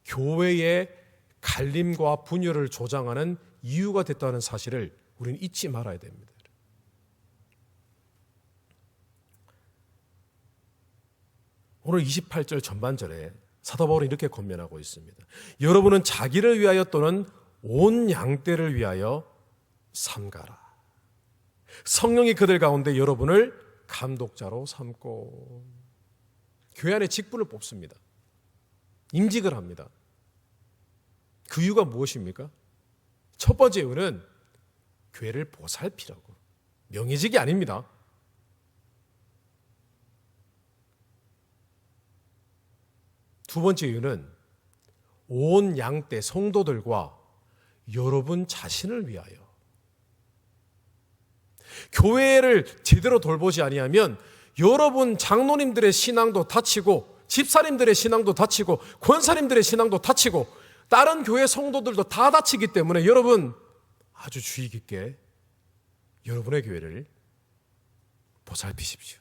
교회의 갈림과 분열을 조장하는 이유가 됐다는 사실을 우리는 잊지 말아야 됩니다. 오늘 28절 전반절에 사도 바울이 이렇게 권면하고 있습니다. 여러분은 자기를 위하여 또는 온 양떼를 위하여 삼가라. 성령이 그들 가운데 여러분을 감독자로 삼고, 교회 안에 직분을 뽑습니다. 임직을 합니다. 그 이유가 무엇입니까? 첫 번째 이유는 교회를 보살피라고. 명예직이 아닙니다. 두 번째 이유는 온 양떼 성도들과 여러분 자신을 위하여. 교회를 제대로 돌보지 아니하면 여러분 장로님들의 신앙도 다치고, 집사님들의 신앙도 다치고, 권사님들의 신앙도 다치고, 다른 교회 성도들도 다 다치기 때문에 여러분 아주 주의 깊게 여러분의 교회를 보살피십시오.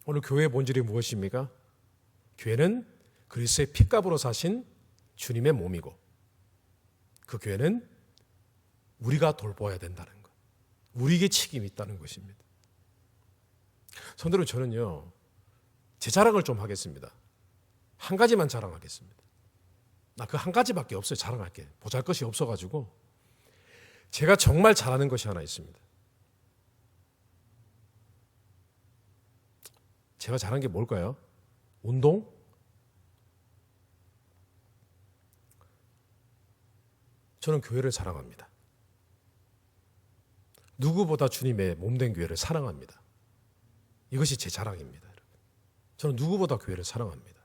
오늘 교회의 본질이 무엇입니까? 교회는 그리스도의 핏값으로 사신 주님의 몸이고, 그 교회는 우리가 돌봐야 된다는 것, 우리에게 책임이 있다는 것입니다. 성도님, 저는요 제 자랑을 좀 하겠습니다. 한 가지만 자랑하겠습니다. 나 그 한 가지밖에 없어요. 자랑할게. 보잘것이 없어가지고 제가 정말 잘하는 것이 하나 있습니다. 제가 잘하는 게 뭘까요? 운동? 저는 교회를 사랑합니다. 누구보다 주님의 몸된 교회를 사랑합니다. 이것이 제 자랑입니다. 저는 누구보다 교회를 사랑합니다.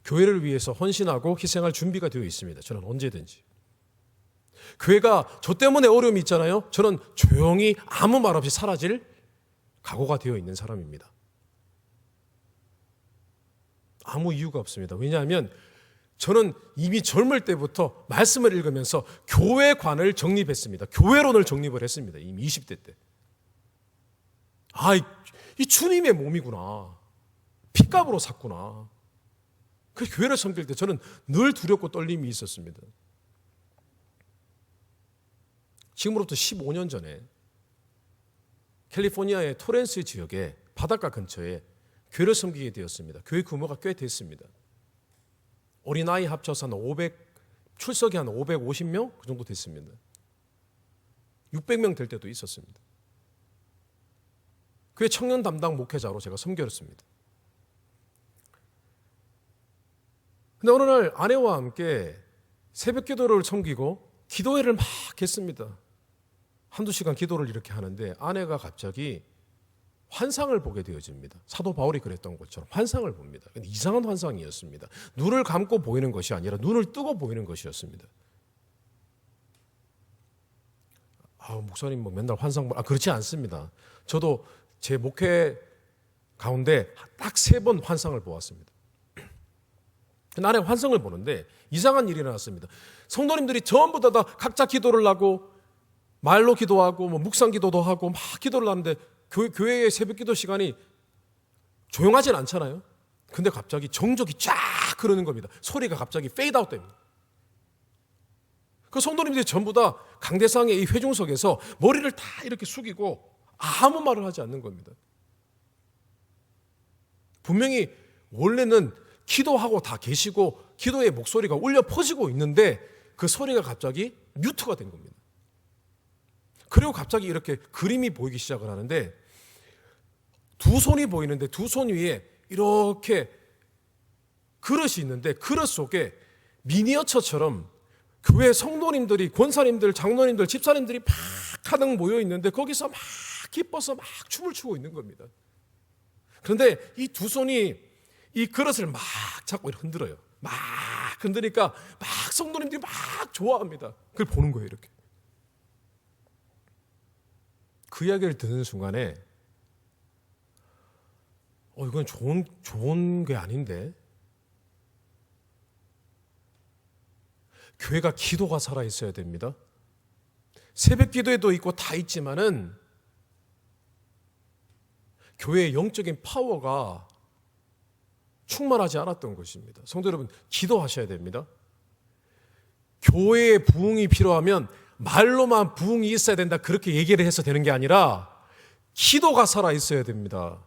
교회를 위해서 헌신하고 희생할 준비가 되어 있습니다. 저는 언제든지. 교회가 저 때문에 어려움이 있잖아요. 저는 조용히 아무 말 없이 사라질 각오가 되어 있는 사람입니다. 아무 이유가 없습니다. 왜냐하면 저는 이미 젊을 때부터 말씀을 읽으면서 교회관을 정립했습니다. 교회론을 정립을 했습니다. 이미 20대 때. 이 주님의 몸이구나. 핏값으로 샀구나. 그 교회를 섬길 때 저는 늘 두렵고 떨림이 있었습니다. 지금으로부터 15년 전에 캘리포니아의 토렌스 지역의 바닷가 근처에 교회를 섬기게 되었습니다. 교회 규모가 꽤 됐습니다. 어린아이 합쳐서 출석이 한 550명? 그 정도 됐습니다. 600명 될 때도 있었습니다. 교회 청년 담당 목회자로 제가 섬겼습니다. 근데 어느 날 아내와 함께 새벽 기도를 섬기고 기도회를 막 했습니다. 한두 시간 기도를 이렇게 하는데 아내가 갑자기 환상을 보게 되어집니다. 사도 바울이 그랬던 것처럼 환상을 봅니다. 근데 이상한 환상이었습니다. 눈을 감고 보이는 것이 아니라 눈을 뜨고 보이는 것이었습니다. 목사님 맨날 환상 그렇지 않습니다. 저도 제 목회 가운데 딱 3번 환상을 보았습니다. 나는 환상을 보는데 이상한 일이 일어났습니다. 성도님들이 전부 다 각자 기도를 하고 말로 기도하고 묵상 기도도 하고 막 기도를 하는데 교회의 새벽 기도 시간이 조용하진 않잖아요. 근데 갑자기 정적이 쫙 흐르는 겁니다. 소리가 갑자기 페이드아웃 됩니다. 그 성도님들이 전부 다 강대상의 이 회중석에서 머리를 다 이렇게 숙이고 아무 말을 하지 않는 겁니다. 분명히 원래는 기도하고 다 계시고 기도의 목소리가 울려 퍼지고 있는데 그 소리가 갑자기 뮤트가 된 겁니다. 그리고 갑자기 이렇게 그림이 보이기 시작을 하는데 두 손이 보이는데 두 손 위에 이렇게 그릇이 있는데 그릇 속에 미니어처처럼 교회 성도님들이 권사님들, 장로님들, 집사님들이 막 가득 모여 있는데 거기서 막 기뻐서 막 춤을 추고 있는 겁니다. 그런데 이 두 손이 이 그릇을 막 잡고 흔들어요. 막 흔드니까 막 성도님들이 막 좋아합니다. 그걸 보는 거예요, 이렇게. 그 이야기를 듣는 순간에 이건 좋은 게 아닌데. 교회가 기도가 살아있어야 됩니다. 새벽 기도에도 있고 다 있지만은 교회의 영적인 파워가 충만하지 않았던 것입니다. 성도 여러분, 기도하셔야 됩니다. 교회의 부흥이 필요하면 말로만 부흥이 있어야 된다 그렇게 얘기를 해서 되는 게 아니라 기도가 살아있어야 됩니다.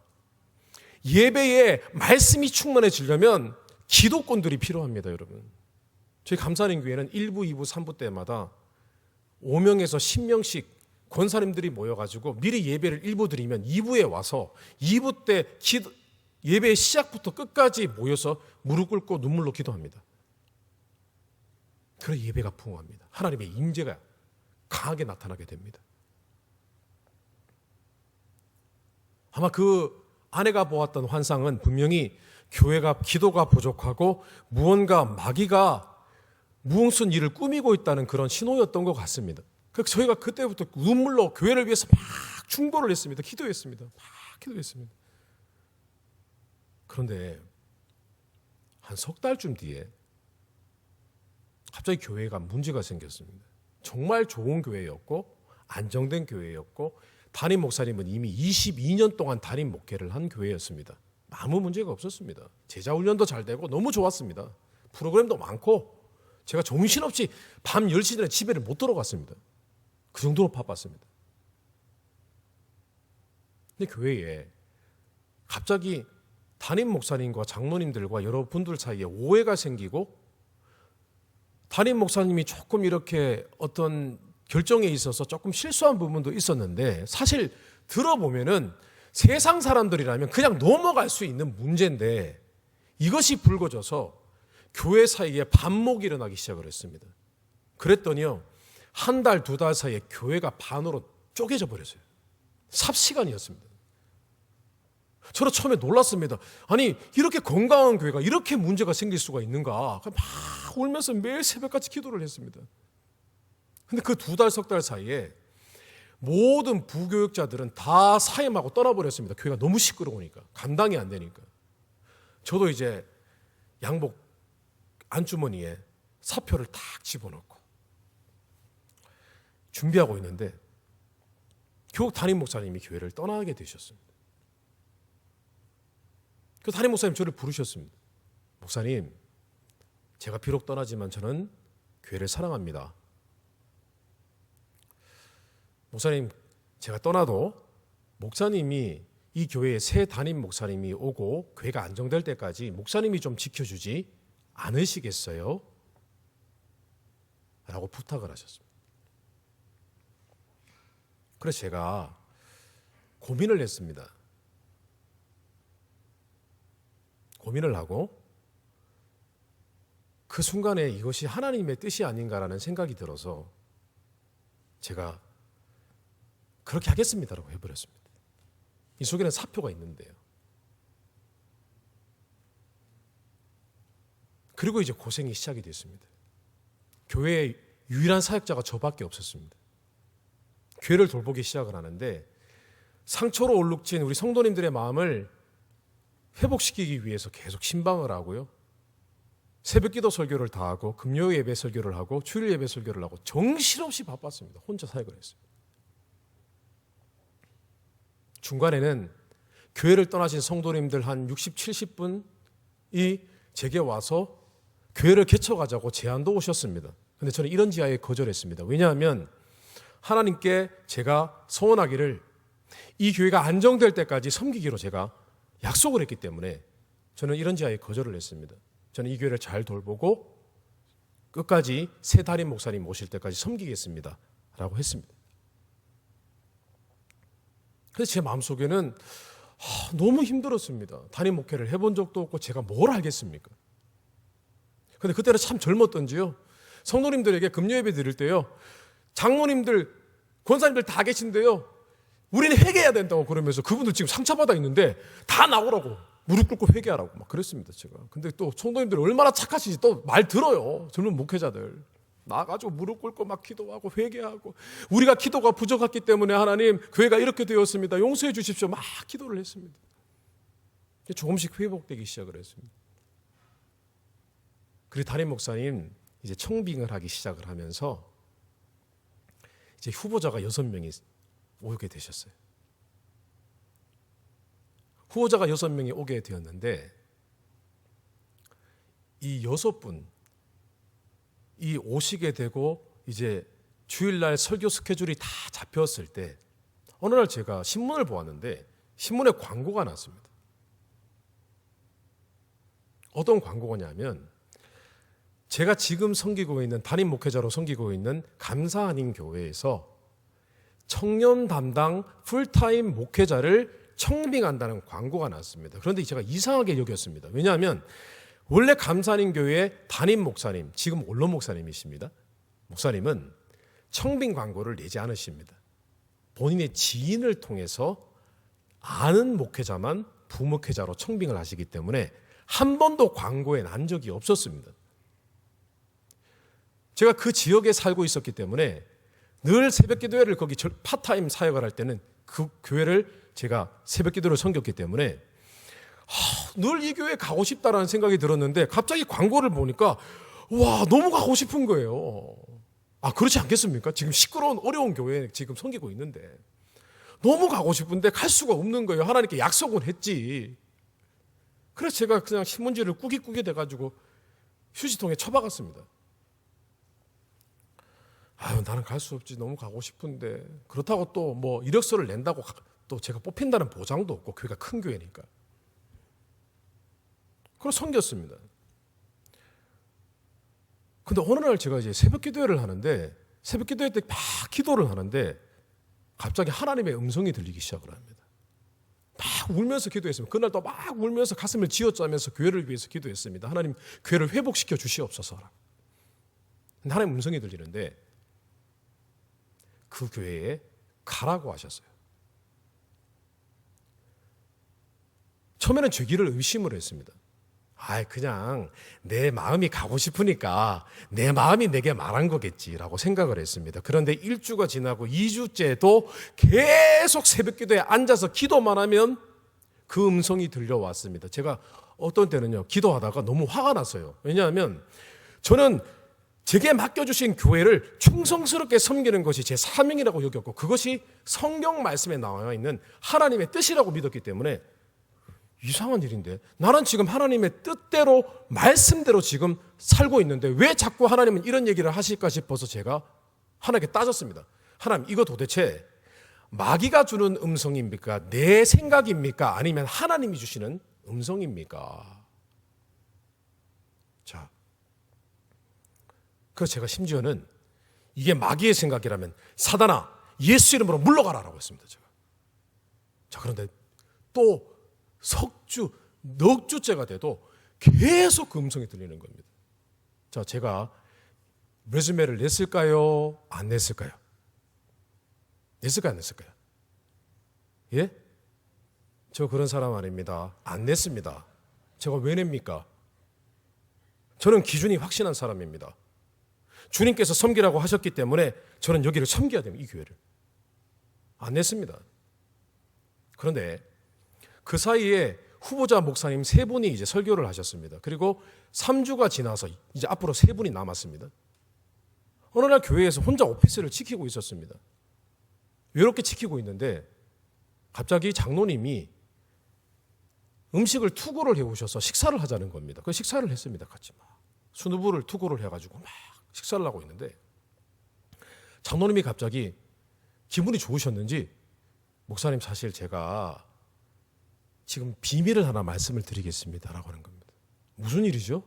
예배에 말씀이 충만해지려면 기도꾼들이 필요합니다, 여러분. 저희 감사님 교회는 1부, 2부, 3부 때마다 5명에서 10명씩 권사님들이 모여가지고 미리 예배를 1부 드리면 2부에 와서 2부 때 예배의 시작부터 끝까지 모여서 무릎 꿇고 눈물로 기도합니다. 그래 예배가 부흥합니다. 하나님의 임재가 강하게 나타나게 됩니다. 아마 그 아내가 보았던 환상은 분명히 교회가 기도가 부족하고 무언가 마귀가 무슨 일을 꾸미고 있다는 그런 신호였던 것 같습니다. 그래서 저희가 그때부터 눈물로 교회를 위해서 막 충고를 했습니다. 기도했습니다. 막 기도했습니다. 그런데 한 석 달쯤 뒤에 갑자기 교회가 문제가 생겼습니다. 정말 좋은 교회였고 안정된 교회였고 담임 목사님은 이미 22년 동안 담임 목회를 한 교회였습니다. 아무 문제가 없었습니다. 제자 훈련도 잘 되고 너무 좋았습니다. 프로그램도 많고 제가 정신없이 밤 10시 전에 집에를 못 들어갔습니다. 그 정도로 바빴습니다. 근데 교회에 갑자기 담임 목사님과 장로님들과 여러분들 사이에 오해가 생기고 담임 목사님이 조금 이렇게 어떤 결정에 있어서 조금 실수한 부분도 있었는데 사실 들어보면은 세상 사람들이라면 그냥 넘어갈 수 있는 문제인데 이것이 불거져서 교회 사이에 반목이 일어나기 시작을 했습니다. 그랬더니요, 한 달, 두 달 사이에 교회가 반으로 쪼개져 버렸어요. 삽시간이었습니다. 저는 처음에 놀랐습니다. 아니, 이렇게 건강한 교회가 이렇게 문제가 생길 수가 있는가. 막 울면서 매일 새벽까지 기도를 했습니다. 근데 그 두 달, 석 달 사이에 모든 부교육자들은 다 사임하고 떠나버렸습니다. 교회가 너무 시끄러우니까, 감당이 안 되니까. 저도 이제 양복 안주머니에 사표를 탁 집어넣고 준비하고 있는데 교육 담임 목사님이 교회를 떠나게 되셨습니다. 그 담임 목사님 저를 부르셨습니다. 목사님, 제가 비록 떠나지만 저는 교회를 사랑합니다. 목사님, 제가 떠나도 목사님이 이 교회에 새 담임 목사님이 오고 교회가 안정될 때까지 목사님이 좀 지켜주지 않으시겠어요? 라고 부탁을 하셨습니다. 그래서 제가 고민을 했습니다. 고민을 하고 그 순간에 이것이 하나님의 뜻이 아닌가라는 생각이 들어서 제가 그렇게 하겠습니다라고 해버렸습니다. 이 속에는 사표가 있는데요. 그리고 이제 고생이 시작이 됐습니다. 교회의 유일한 사역자가 저밖에 없었습니다. 교회를 돌보기 시작을 하는데 상처로 얼룩진 우리 성도님들의 마음을 회복시키기 위해서 계속 신방을 하고요. 새벽기도 설교를 다 하고 금요 예배 설교를 하고 주일 예배 설교를 하고 정신없이 바빴습니다. 혼자 사역을 했어요. 중간에는 교회를 떠나신 성도님들 한 60, 70분이 제게 와서 교회를 개척하자고 제안도 오셨습니다. 근데 저는 이런 지하에 거절했습니다. 왜냐하면 하나님께 제가 소원하기를 이 교회가 안정될 때까지 섬기기로 제가 약속을 했기 때문에 저는 이런 지하에 거절을 했습니다. 저는 이 교회를 잘 돌보고 끝까지 새 담임 목사님 오실 때까지 섬기겠습니다 라고 했습니다. 그래서 제 마음속에는 너무 힘들었습니다. 담임 목회를 해본 적도 없고 제가 뭘 알겠습니까? 근데 그때는 참 젊었던지요, 성도님들에게 금요예배 드릴 때요, 장로님들, 권사님들 다 계신데요, 우리는 회개해야 된다고 그러면서 그분들 지금 상처받아 있는데 다 나오라고 무릎 꿇고 회개하라고 막 그랬습니다. 제가. 근데 또 성도님들 얼마나 착하신지 또 말 들어요. 젊은 목회자들 나가지고 무릎 꿇고 막 기도하고 회개하고, 우리가 기도가 부족했기 때문에 하나님 교회가 이렇게 되었습니다, 용서해 주십시오, 막 기도를 했습니다. 조금씩 회복되기 시작을 했습니다. 그리고 담임 목사님 이제 청빙을 하기 시작을 하면서 이제 후보자가 6명이 오게 되셨어요. 후보자가 6명이 오게 되었는데 이 6분 이 오시게 되고 이제 주일날 설교 스케줄이 다 잡혔을 때 어느 날 제가 신문을 보았는데 신문에 광고가 났습니다. 어떤 광고냐면 제가 지금 섬기고 있는 담임 목회자로 섬기고 있는 감사한인 교회에서 청년 담당 풀타임 목회자를 청빙한다는 광고가 났습니다. 그런데 제가 이상하게 여겼습니다. 왜냐하면 원래 감사한인 교회의 담임 목사님, 지금 원로 목사님이십니다. 목사님은 청빙 광고를 내지 않으십니다. 본인의 지인을 통해서 아는 목회자만 부목회자로 청빙을 하시기 때문에 한 번도 광고에 난 적이 없었습니다. 제가 그 지역에 살고 있었기 때문에 늘 새벽기도회를 거기 파타임 사역을 할 때는 그 교회를 제가 새벽기도를 섬겼기 때문에 늘 이 교회에 가고 싶다라는 생각이 들었는데 갑자기 광고를 보니까 와, 너무 가고 싶은 거예요. 그렇지 않겠습니까? 지금 시끄러운 어려운 교회에 지금 섬기고 있는데 너무 가고 싶은데 갈 수가 없는 거예요. 하나님께 약속은 했지. 그래서 제가 그냥 신문지를 꾸깃꾸깃 해가지고 휴지통에 쳐박았습니다. 아유, 나는 갈 수 없지. 너무 가고 싶은데. 그렇다고 또 뭐 이력서를 낸다고 또 제가 뽑힌다는 보장도 없고, 교회가 큰 교회니까. 그래서 섬겼습니다. 근데 어느 날 제가 이제 새벽 기도회를 하는데, 새벽 기도회 때 막 기도를 하는데 갑자기 하나님의 음성이 들리기 시작을 합니다. 막 울면서 기도했습니다. 그날 또 막 울면서 가슴을 쥐어짜면서 교회를 위해서 기도했습니다. 하나님, 교회를 회복시켜 주시옵소서. 하나님의 음성이 들리는데 그 교회에 가라고 하셨어요. 처음에는 제 길을 의심을 했습니다. 그냥 내 마음이 가고 싶으니까 내 마음이 내게 말한 거겠지라고 생각을 했습니다. 그런데 1주가 지나고 2주째도 계속 새벽 기도에 앉아서 기도만 하면 그 음성이 들려왔습니다. 제가 어떤 때는요, 기도하다가 너무 화가 났어요. 왜냐하면 저는 제게 맡겨주신 교회를 충성스럽게 섬기는 것이 제 사명이라고 여겼고, 그것이 성경 말씀에 나와 있는 하나님의 뜻이라고 믿었기 때문에 이상한 일인데, 나는 지금 하나님의 뜻대로 말씀대로 지금 살고 있는데 왜 자꾸 하나님은 이런 얘기를 하실까 싶어서 제가 하나님께 따졌습니다. 하나님, 이거 도대체 마귀가 주는 음성입니까? 내 생각입니까? 아니면 하나님이 주시는 음성입니까? 자, 그래서 제가 심지어는 이게 마귀의 생각이라면 사단아, 예수 이름으로 물러가라라고 했습니다. 제가. 자, 그런데 또 석주, 넉 주째가 돼도 계속 그 음성이 들리는 겁니다. 자, 제가 레주메를 냈을까요? 안 냈을까요? 냈을까요? 안 냈을까요? 예? 저 그런 사람 아닙니다. 안 냈습니다. 제가 왜 냅니까? 저는 기준이 확신한 사람입니다. 주님께서 섬기라고 하셨기 때문에 저는 여기를 섬겨야 됩니다. 이 교회를. 안 냈습니다. 그런데 그 사이에 후보자 목사님 3분이 이제 설교를 하셨습니다. 그리고 3주가 지나서 이제 앞으로 3분이 남았습니다. 어느 날 교회에서 혼자 오피스를 지키고 있었습니다. 외롭게 지키고 있는데 갑자기 장로님이 음식을 투고를 해오셔서 식사를 하자는 겁니다. 그 식사를 했습니다. 같이 막 순두부를 투고를 해가지고 막 식사를 하고 있는데 장로님이 갑자기 기분이 좋으셨는지 목사님, 사실 제가 지금 비밀을 하나 말씀을 드리겠습니다 라고 하는 겁니다. 무슨 일이죠?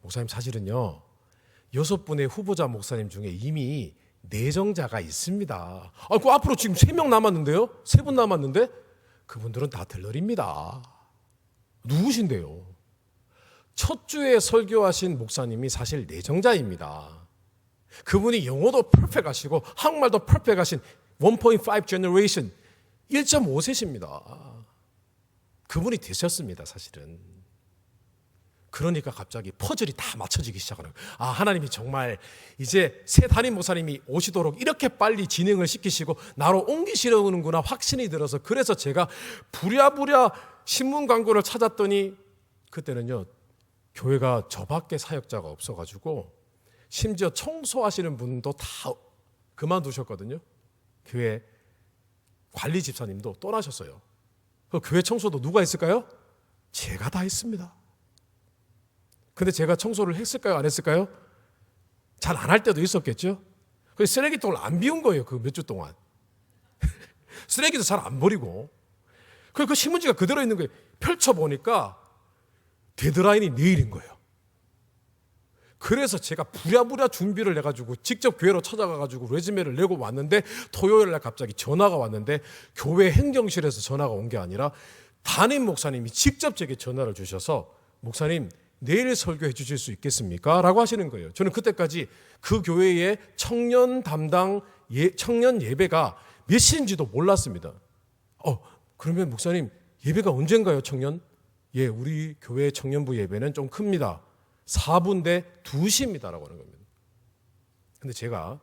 목사님, 사실은요 6분의 후보자 목사님 중에 이미 내정자가 있습니다. 그 앞으로 지금 3명 남았는데요? 3분 남았는데 그분들은 다 들러리입니다. 누구신데요? 첫 주에 설교하신 목사님이 사실 내정자입니다. 그분이 영어도 퍼펙하시고 한국말도 퍼펙하신 1.5 generation 1.5세십니다. 그분이 되셨습니다, 사실은. 그러니까 갑자기 퍼즐이 다 맞춰지기 시작하는 거예요. 하나님이 정말 이제 새 담임 목사님이 오시도록 이렇게 빨리 진행을 시키시고 나로 옮기시려는구나 확신이 들어서, 그래서 제가 부랴부랴 신문 광고를 찾았더니 그때는요 교회가 저밖에 사역자가 없어가지고 심지어 청소하시는 분도 다 그만두셨거든요. 교회 관리 집사님도 떠나셨어요. 그 교회 청소도 누가 했을까요? 제가 다 했습니다. 근데 제가 청소를 했을까요? 안 했을까요? 잘 안 할 때도 있었겠죠? 그래서 쓰레기통을 안 비운 거예요. 그 몇 주 동안. 쓰레기도 잘 안 버리고. 그 신문지가 그대로 있는 거예요. 펼쳐보니까 데드라인이 내일인 거예요. 그래서 제가 부랴부랴 준비를 해가지고 직접 교회로 찾아가가지고 레즈메를 내고 왔는데 토요일 날 갑자기 전화가 왔는데 교회 행정실에서 전화가 온 게 아니라 담임 목사님이 직접 제게 전화를 주셔서 목사님 내일 설교해 주실 수 있겠습니까? 라고 하시는 거예요. 저는 그때까지 그 교회의 청년 담당 청년 예배가 몇 시인지도 몰랐습니다. 그러면 목사님 예배가 언젠가요, 청년? 예, 우리 교회 청년부 예배는 좀 큽니다. 4분 대 2시입니다라고 하는 겁니다. 근데 제가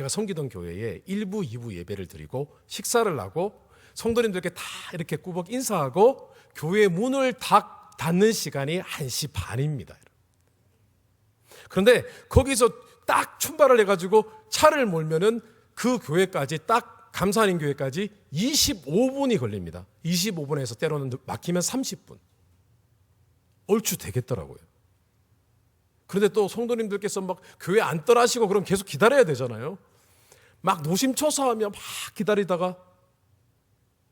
섬기던 교회에 1부, 2부 예배를 드리고 식사를 하고 성도님들께 다 이렇게 꾸벅 인사하고 교회 문을 닫는 시간이 1시 반입니다. 그런데 거기서 딱 출발을 해가지고 차를 몰면은 그 교회까지 딱 감사하는 교회까지 25분이 걸립니다. 25분에서 때로는 막히면 30분. 얼추 되겠더라고요. 그런데 또 성도님들께서 막 교회 안 떠나시고 그럼 계속 기다려야 되잖아요. 막 노심초사하며 막 기다리다가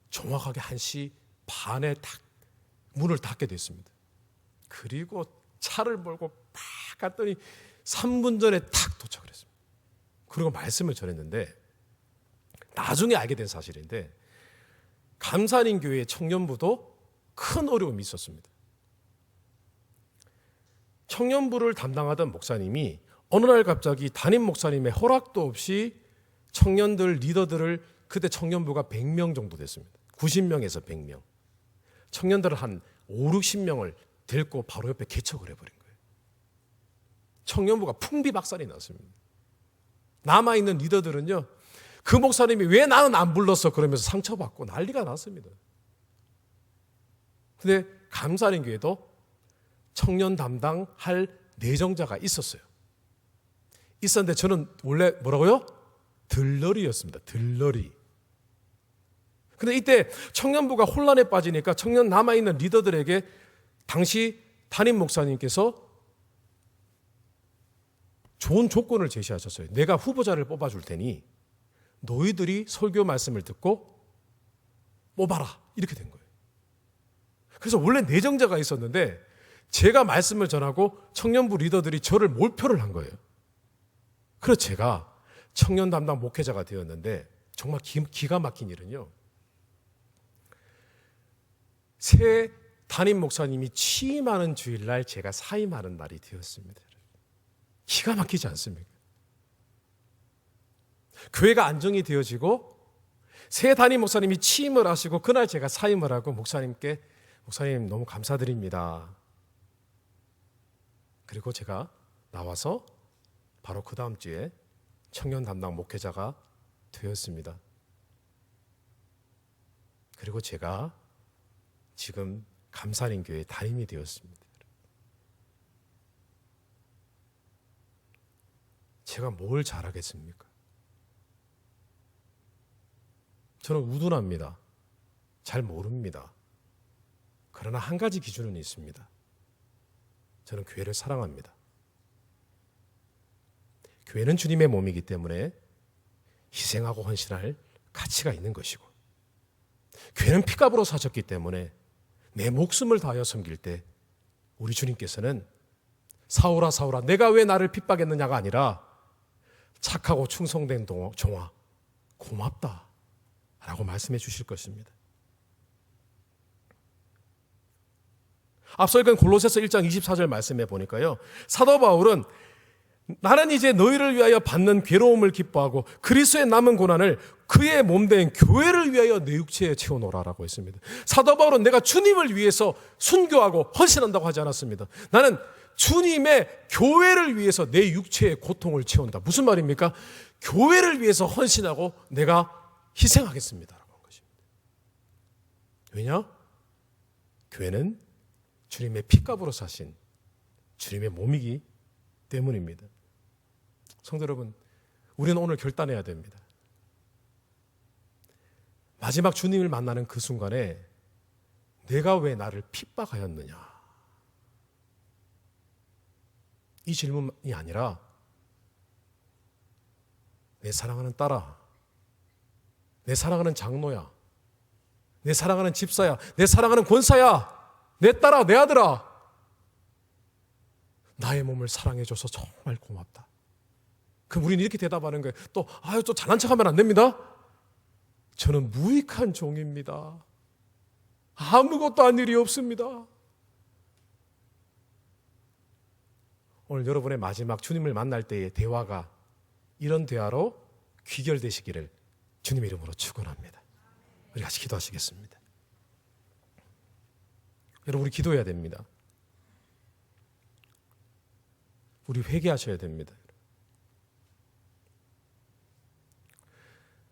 정확하게 1시 반에 딱 문을 닫게 됐습니다. 그리고 차를 몰고 막 갔더니 3분 전에 탁 도착을 했습니다. 그리고 말씀을 전했는데 나중에 알게 된 사실인데 감산인 교회 청년부도 큰 어려움이 있었습니다. 청년부를 담당하던 목사님이 어느 날 갑자기 담임 목사님의 허락도 없이 청년들 리더들을 그때 청년부가 100명 정도 됐습니다. 90명에서 100명. 청년들을 한 5, 60명을 데리고 바로 옆에 개척을 해버린 거예요. 청년부가 풍비박산이 났습니다. 남아있는 리더들은요, 그 목사님이 왜 나는 안 불렀어? 그러면서 상처받고 난리가 났습니다. 근데 감사하는 교회도 청년 담당할 내정자가 있었어요. 있었는데 저는 원래 뭐라고요? 들러리였습니다. 들러리. 근데 이때 청년부가 혼란에 빠지니까 청년 남아있는 리더들에게 당시 담임 목사님께서 좋은 조건을 제시하셨어요. 내가 후보자를 뽑아줄 테니 너희들이 설교 말씀을 듣고 뽑아라. 이렇게 된 거예요. 그래서 원래 내정자가 있었는데 제가 말씀을 전하고 청년부 리더들이 저를 몰표를 한 거예요. 그래서 제가 청년 담당 목회자가 되었는데 정말 기가 막힌 일은요. 새 담임 목사님이 취임하는 주일날 제가 사임하는 날이 되었습니다. 기가 막히지 않습니까? 교회가 안정이 되어지고 새 담임 목사님이 취임을 하시고 그날 제가 사임을 하고 목사님께 목사님 너무 감사드립니다. 그리고 제가 나와서 바로 그 다음 주에 청년 담당 목회자가 되었습니다. 그리고 제가 지금 감사린 교회 담임이 되었습니다. 제가 뭘 잘하겠습니까? 저는 우둔합니다. 잘 모릅니다. 그러나 한 가지 기준은 있습니다. 저는 교회를 사랑합니다. 교회는 주님의 몸이기 때문에 희생하고 헌신할 가치가 있는 것이고, 교회는 피값으로 사셨기 때문에 내 목숨을 다하여 섬길 때 우리 주님께서는 사울아 사울아 내가 왜 나를 핍박했느냐가 아니라 착하고 충성된 종아 고맙다 라고 말씀해 주실 것입니다. 앞서 읽은 골로새서 1장 24절 말씀해 보니까요, 사도 바울은 나는 이제 너희를 위하여 받는 괴로움을 기뻐하고 그리스도의 남은 고난을 그의 몸된 교회를 위하여 내 육체에 채워놓으라고 했습니다. 사도 바울은 내가 주님을 위해서 순교하고 헌신한다고 하지 않았습니다. 나는 주님의 교회를 위해서 내 육체의 고통을 채운다. 무슨 말입니까? 교회를 위해서 헌신하고 내가 희생하겠습니다라고 한 것입니다. 왜냐? 교회는 주님의 피값으로 사신 주님의 몸이기 때문입니다. 성도 여러분, 우리는 오늘 결단해야 됩니다. 마지막 주님을 만나는 그 순간에 내가 왜 나를 핍박하였느냐? 이 질문이 아니라 내 사랑하는 딸아, 내 사랑하는 장로야, 내 사랑하는 집사야, 내 사랑하는 권사야, 내 딸아, 내 아들아, 나의 몸을 사랑해줘서 정말 고맙다. 그럼 우리는 이렇게 대답하는 거예요. 또 잘난 척하면 안 됩니다. 저는 무익한 종입니다. 아무것도 한 일이 없습니다. 오늘 여러분의 마지막 주님을 만날 때의 대화가 이런 대화로 귀결되시기를 주님의 이름으로 축원합니다. 우리 같이 기도하시겠습니다. 여러분, 우리 기도해야 됩니다. 우리 회개하셔야 됩니다.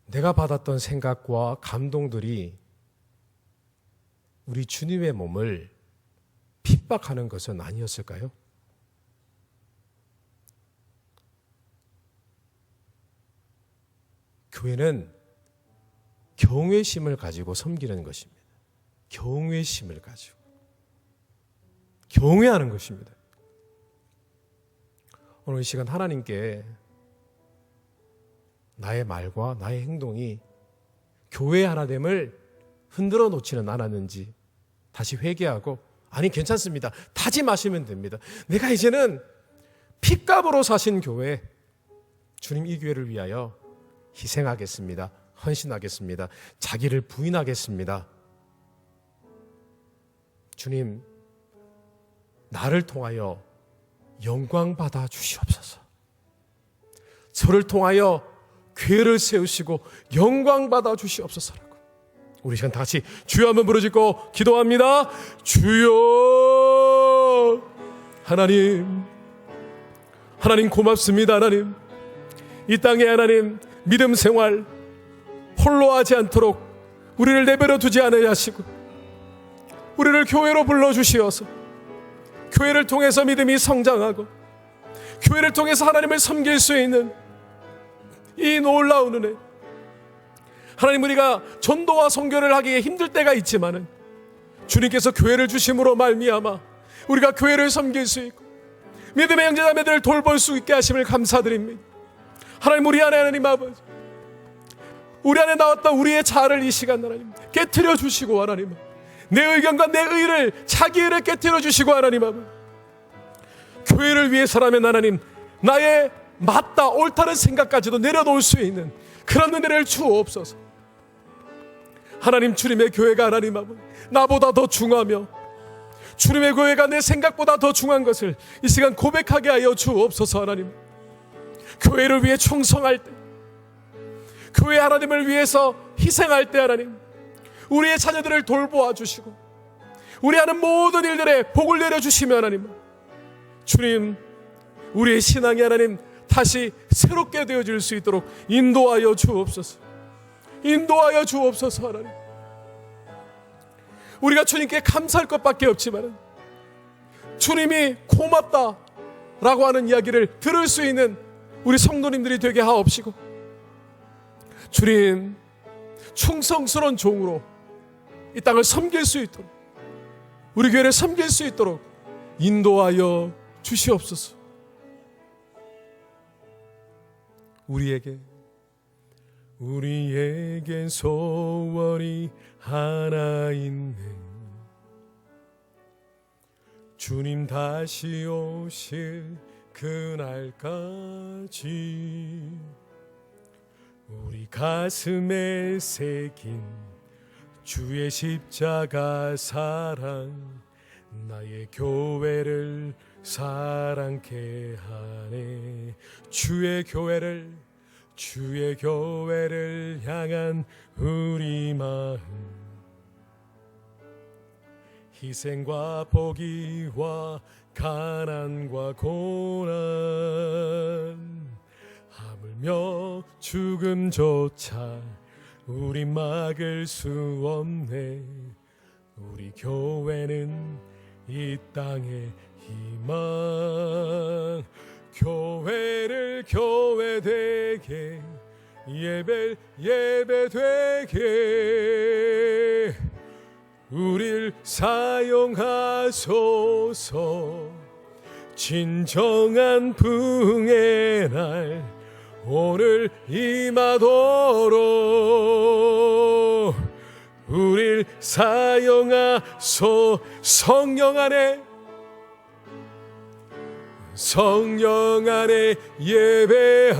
내가 받았던 생각과 감동들이 우리 주님의 몸을 핍박하는 것은 아니었을까요? 교회는 경외심을 가지고 섬기는 것입니다. 경외심을 가지고 경외하는 것입니다. 오늘 이 시간 하나님께 나의 말과 나의 행동이 교회 하나됨을 흔들어 놓지는 않았는지 다시 회개하고, 아니 괜찮습니다, 다짐하시면 됩니다. 내가 이제는 핏값으로 사신 교회, 주님 이 교회를 위하여 희생하겠습니다, 헌신하겠습니다, 자기를 부인하겠습니다. 주님, 나를 통하여 영광 받아 주시옵소서. 저를 통하여 교회를 세우시고 영광 받아 주시옵소서라고 우리 시간 다 같이 주여 한번 부르짖고 기도합니다. 주여. 하나님 고맙습니다. 하나님, 이 땅에 하나님 믿음 생활 홀로 하지 않도록 우리를 내버려 두지 않으려 하시고, 우리를 교회로 불러주시어서 교회를 통해서 믿음이 성장하고 교회를 통해서 하나님을 섬길 수 있는 이 놀라운 은혜, 하나님, 우리가 전도와 선교를 하기에 힘들 때가 있지만은 주님께서 교회를 주심으로 말미암아 우리가 교회를 섬길 수 있고 믿음의 형제자매들을 돌볼 수 있게 하심을 감사드립니다. 하나님, 우리 안에 하나님 아버지, 우리 안에 나왔던 우리의 자아를 이 시간 하나님 깨트려 주시고, 하나님 내 의견과 내 의를, 자기 의를 깨트려 주시고, 하나님 아버지, 교회를 위해서라면 하나님 나의 맞다 옳다는 생각까지도 내려놓을 수 있는 그런 은혜를 주옵소서. 하나님, 주님의 교회가 하나님 아버지 나보다 더 중하며 주님의 교회가 내 생각보다 더 중한 것을 이 시간 고백하게 하여 주옵소서. 하나님, 교회를 위해 충성할 때, 교회 하나님을 위해서 희생할 때 하나님 우리의 자녀들을 돌보아 주시고 우리 하는 모든 일들에 복을 내려주시며, 하나님 주님, 우리의 신앙이 하나님 다시 새롭게 되어질 수 있도록 인도하여 주옵소서. 인도하여 주옵소서. 하나님, 우리가 주님께 감사할 것밖에 없지만 주님이 고맙다라고 하는 이야기를 들을 수 있는 우리 성도님들이 되게 하옵시고, 주님 충성스러운 종으로 이 땅을 섬길 수 있도록, 우리 교회를 섬길 수 있도록 인도하여 주시옵소서. 우리에겐 소원이 하나 있네. 주님 다시 오실 그날까지 우리 가슴에 새긴 주의 십자가 사랑, 나의 교회를 사랑케 하네. 주의 교회를 향한 우리 마음, 희생과 포기와 가난과 고난, 하물며 죽음조차 우리 막을 수 없네. 우리 교회는 이 땅의 희망, 교회를 교회되게, 예배를 예배되게 우릴 사용하소서. 진정한 부흥의 날 오늘 임하도록 우릴 사용하소. 성령 안에 예배하리라.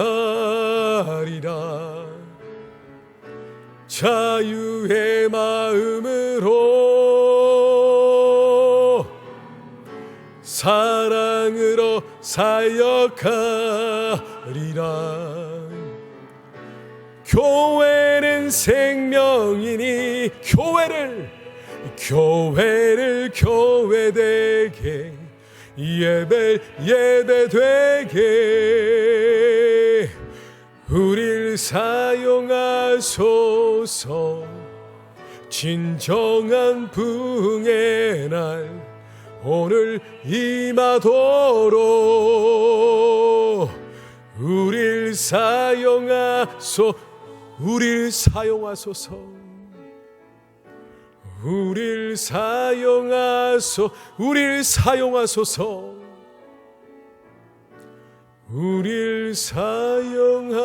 자유의 마음으로 사랑으로 사역하리라. 교회는 생명이니 교회를 교회되게, 예배되게 우릴 사용하소서. 진정한 부흥의 날 오늘 임하도록 우릴 사용하소서. 우릴 사용하소서. 우릴 사용하소서.